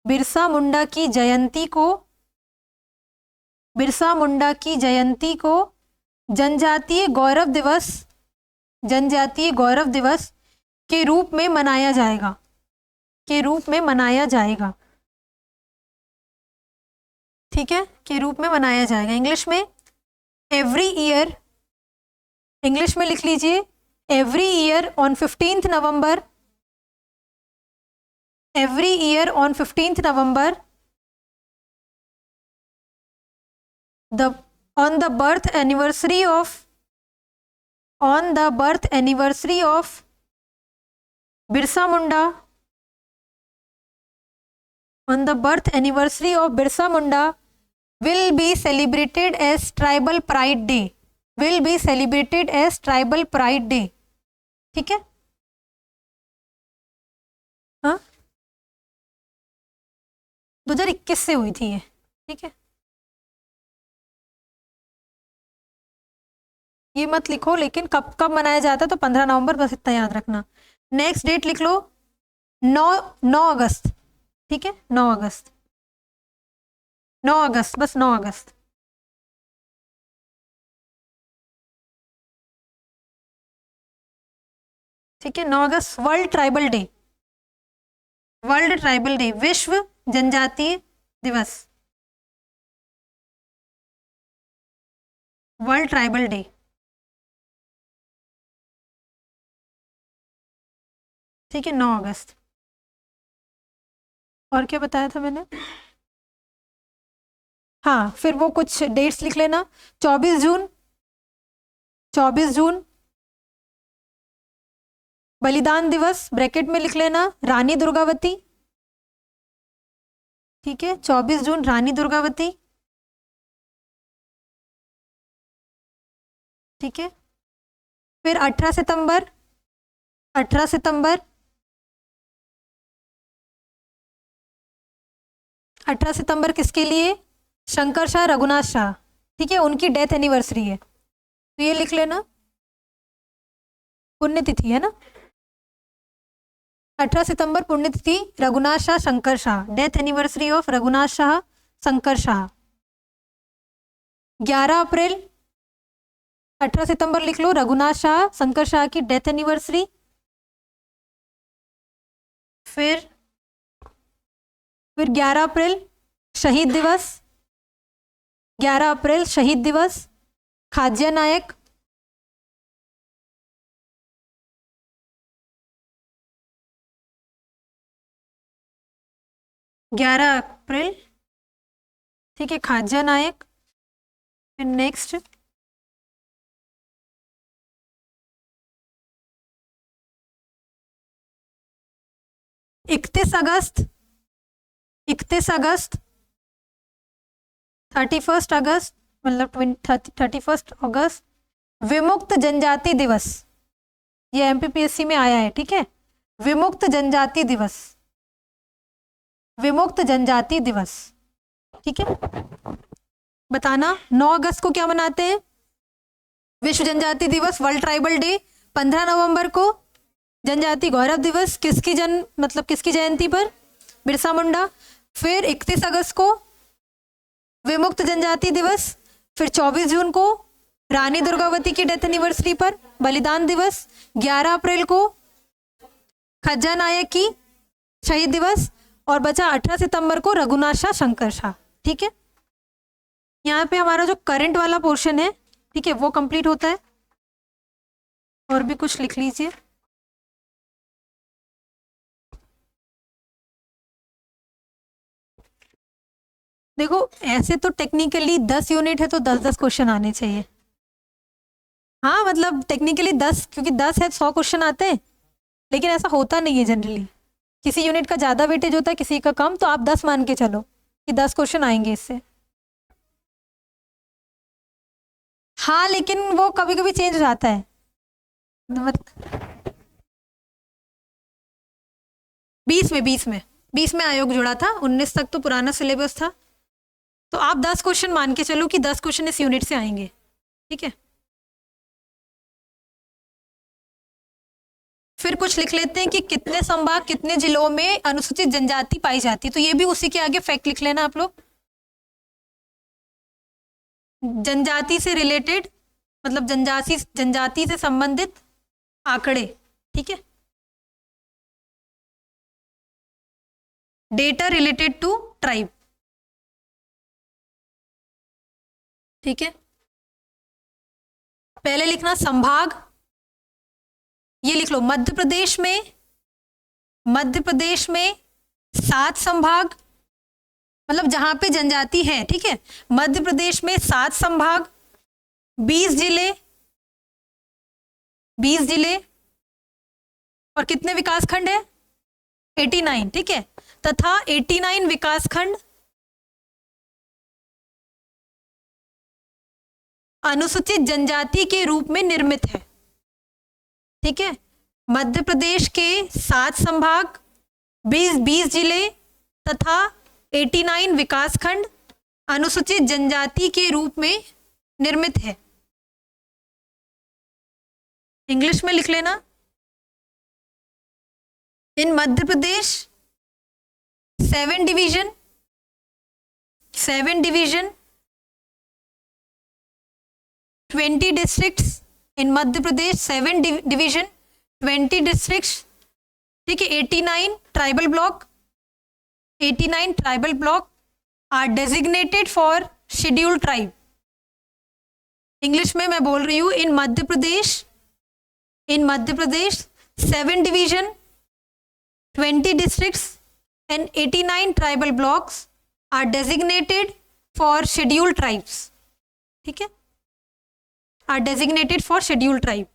बिरसा मुंडा की जयंती को, बिरसा मुंडा की जयंती को जनजातीय गौरव दिवस, जनजातीय गौरव दिवस के रूप में मनाया जाएगा, के रूप में मनाया जाएगा, ठीक है, के रूप में मनाया जाएगा। इंग्लिश में एवरी ईयर, इंग्लिश में लिख लीजिए every year on 15th November, every year on 15th November, on the birth anniversary of, on the birth anniversary of Birsa Munda, on the birth anniversary of Birsa Munda will be celebrated as tribal pride day, will be celebrated as tribal pride day, ठीक है? हाँ, 2021 से हुई थी ये, ठीक है, ये मत लिखो, लेकिन कब कब मनाया जाता है, तो 15 नवंबर, बस इतना याद रखना। नेक्स्ट डेट लिख लो 9 अगस्त, ठीक है, 9 अगस्त, 9 अगस्त, बस 9 अगस्त, ठीक है, 9 अगस्त world tribal day, world tribal day, विश्व जनजातीय दिवस, वर्ल्ड ट्राइबल डे, ठीक है, 9 अगस्त। और क्या बताया था मैंने? हाँ, फिर वो कुछ डेट्स लिख लेना। 24 जून, 24 जून बलिदान दिवस, ब्रैकेट में लिख लेना रानी दुर्गावती, ठीक है, 24 जून रानी दुर्गावती, ठीक है। फिर 18 सितंबर, 18 सितंबर, 18 सितंबर किसके लिए? शंकर शाह रघुनाथ शाह, ठीक है, उनकी डेथ एनिवर्सरी है, तो ये लिख लेना, पुण्यतिथि है ना, 18 सितंबर पुण्यतिथि Raghunath Shah Shankar Shah, death anniversary of Raghunath Shah Shankar Shah. 11 अप्रैल, 18 सितंबर लिख लो, रघुनाथ शाह शंकर शाह की डेथ एनिवर्सरी। फिर 11 अप्रैल शहीद दिवस, 11 अप्रैल शहीद दिवस खाज्या नायक, ग्यारह अप्रैल, ठीक है, खाज्या नायक। फिर नेक्स्ट 31 अगस्त, 31 अगस्त, 31 अगस्त, मतलब 31 अगस्त विमुक्त जनजाति दिवस, ये एमपीपीएससी में आया है, ठीक है, विमुक्त जनजाति दिवस, विमुक्त जनजाति दिवस, ठीक है। बताना 9 अगस्त को क्या मनाते हैं? विश्व जनजाति दिवस, वर्ल्ड ट्राइबल डे। 15 नवंबर को जनजाति गौरव दिवस, किसकी मतलब किसकी जयंती पर? बिरसा मुंडा। फिर 31 अगस्त को विमुक्त जनजाति दिवस। फिर 24 जून को रानी दुर्गावती की डेथ एनिवर्सरी पर बलिदान दिवस। 11 अप्रैल को खज्जा नायक की शहीद दिवस। और बचा 18 सितंबर को रघुनाथ शाह शंकर शाह, ठीक है। यहाँ पे हमारा जो करंट वाला पोर्शन है, ठीक है, वो कंप्लीट होता है। और भी कुछ लिख लीजिए। देखो ऐसे तो टेक्निकली 10 यूनिट है तो 10-10 क्वेश्चन आने चाहिए। हाँ मतलब टेक्निकली 10, क्योंकि 10 है 100 क्वेश्चन आते हैं, लेकिन ऐसा होता नहीं है जनरली। किसी यूनिट का ज़्यादा वेटेज होता है, किसी का कम, तो आप 10 मान के चलो कि 10 क्वेश्चन आएंगे इससे। हाँ लेकिन वो कभी कभी चेंज हो जाता है। 20 में आयोग जुड़ा था, 19 तक तो पुराना सिलेबस था। तो आप 10 क्वेश्चन मान के चलो कि 10 क्वेश्चन इस यूनिट से आएंगे, ठीक है। फिर कुछ लिख लेते हैं कि कितने संभाग कितने जिलों में अनुसूचित जनजाति पाई जाती है, तो ये भी उसी के आगे फैक्ट लिख लेना आप लोग। जनजाति से रिलेटेड मतलब जनजाति से संबंधित आंकड़े, ठीक है। डेटा रिलेटेड टू ट्राइब, ठीक है। पहले लिखना संभाग, ये लिख लो मध्य प्रदेश में 7 संभाग, मतलब जहां पे जनजाति है, ठीक है। मध्य प्रदेश में 7 संभाग, 20 जिले और कितने विकासखंड है? 89, ठीक है। तथा 89 विकासखंड अनुसूचित जनजाति के रूप में निर्मित है, ठीक है। मध्य प्रदेश के 7 संभाग, 20 जिले तथा 89 विकासखंड अनुसूचित जनजाति के रूप में निर्मित है। इंग्लिश में लिख लेना, in Madhya Pradesh 7 division 20 districts, in Madhya Pradesh 7 division 20 districts, ठीक है। 89 tribal block are designated for scheduled tribe. English में मैं बोल रही हूं, in Madhya Pradesh 7 division 20 districts and 89 tribal blocks are designated for scheduled tribes, ठीक है, are designated for scheduled tribe।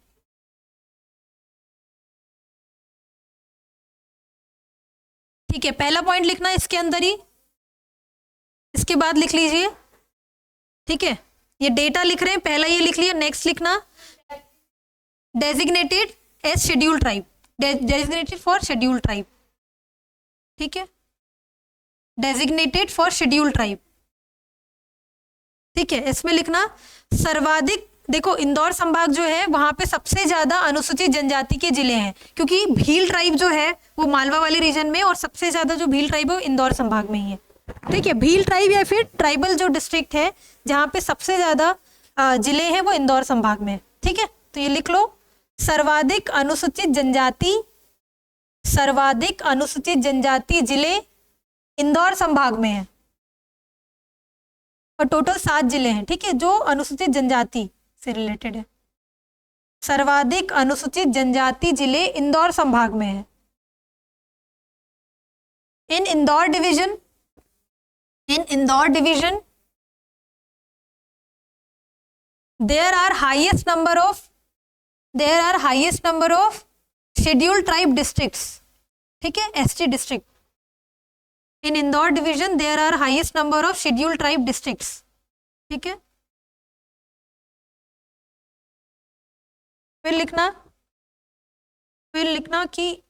ठीक है, पहला पॉइंट लिखना इसके अंदर ही, इसके बाद लिख लीजिए, ठीक है। ये डेटा लिख रहे हैं, पहला ये लिख लिया, नेक्स्ट लिखना designated as scheduled tribe, designated for scheduled tribe, ठीक है। डेजिग्नेटेड फॉर शेड्यूल्ड ट्राइब, ठीक है। इसमें लिखना सर्वाधिक, देखो इंदौर संभाग जो है वहां पे सबसे ज्यादा अनुसूचित जनजाति के जिले हैं, क्योंकि भील ट्राइब जो है वो मालवा वाले रीजन में, और सबसे ज्यादा जो भील ट्राइब है वो इंदौर संभाग में ही है, ठीक है। भील ट्राइब या फिर ट्राइबल जो डिस्ट्रिक्ट है जहाँ पे सबसे ज्यादा जिले हैं वो इंदौर संभाग में, ठीक है। तो ये लिख लो, सर्वाधिक अनुसूचित जनजाति जिले इंदौर संभाग में है, और टोटल 7 जिले हैं, ठीक है, जो अनुसूचित जनजाति से रिलेटेड है। सर्वाधिक अनुसूचित जनजाति जिले इंदौर संभाग में है। In Indore division there are highest number of scheduled tribe districts, ठीक है, ST district। In Indore division there are highest number of scheduled tribe districts, ठीक है। फिर लिखना कि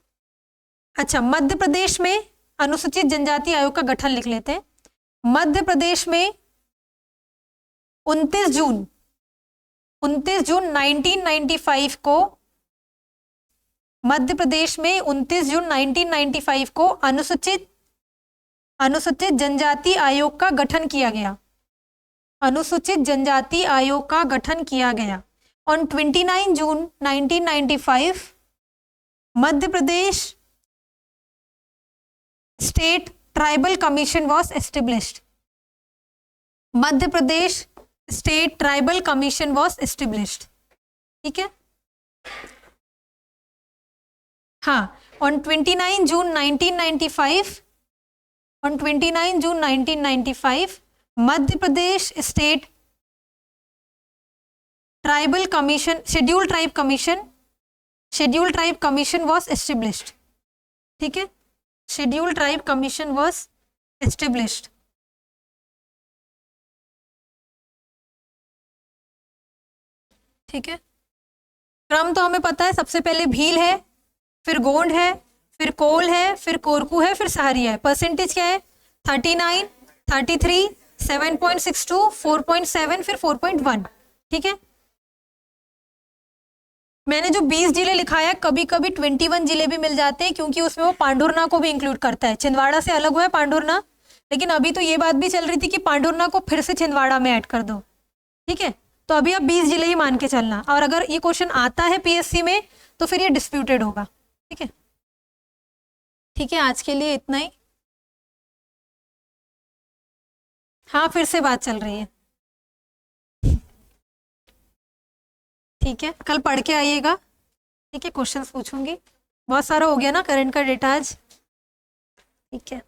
अच्छा, मध्य प्रदेश में अनुसूचित जनजाति आयोग का गठन लिख लेते हैं। मध्य प्रदेश में 29 जून 1995 को, मध्य प्रदेश में 29 जून 1995 को अनुसूचित जनजाति आयोग का गठन किया गया। अनुसूचित जनजाति आयोग का गठन किया गया। On 29 June 1995 Madhya Pradesh state tribal commission was established. Madhya Pradesh state tribal commission was established, ठीक है। हाँ, on 29 June 1995 on 29 June 1995 Madhya Pradesh state tribal commission schedule tribe commission was established. ठीक है, schedule tribe commission was established. ठीक है, क्रम तो हमें पता है, सबसे पहले भील है, फिर गोंड है, फिर कोल है, फिर कोरकू है, फिर सहारिया है। परसेंटेज क्या है? 39, 33, 7.62, 4.7, फिर 4.1। ठीक है, मैंने जो 20 जिले लिखाया, कभी कभी 21 जिले भी मिल जाते हैं, क्योंकि उसमें वो पांडुरना को भी इंक्लूड करता है। छिंदवाड़ा से अलग हुआ है पांडुरना, लेकिन अभी तो ये बात भी चल रही थी कि पांडुरना को फिर से छिंदवाड़ा में ऐड कर दो। ठीक है, तो अभी आप 20 जिले ही मान के चलना, और अगर ये क्वेश्चन आता है पीएससी में तो फिर ये डिस्प्यूटेड होगा। ठीक है, ठीक है, आज के लिए इतना ही। हाँ, फिर से बात चल रही है। ठीक है, कल पढ़ के आइएगा। ठीक है, क्वेश्चंस पूछूंगी। बहुत सारा हो गया ना करंट का डेटा आज। ठीक है।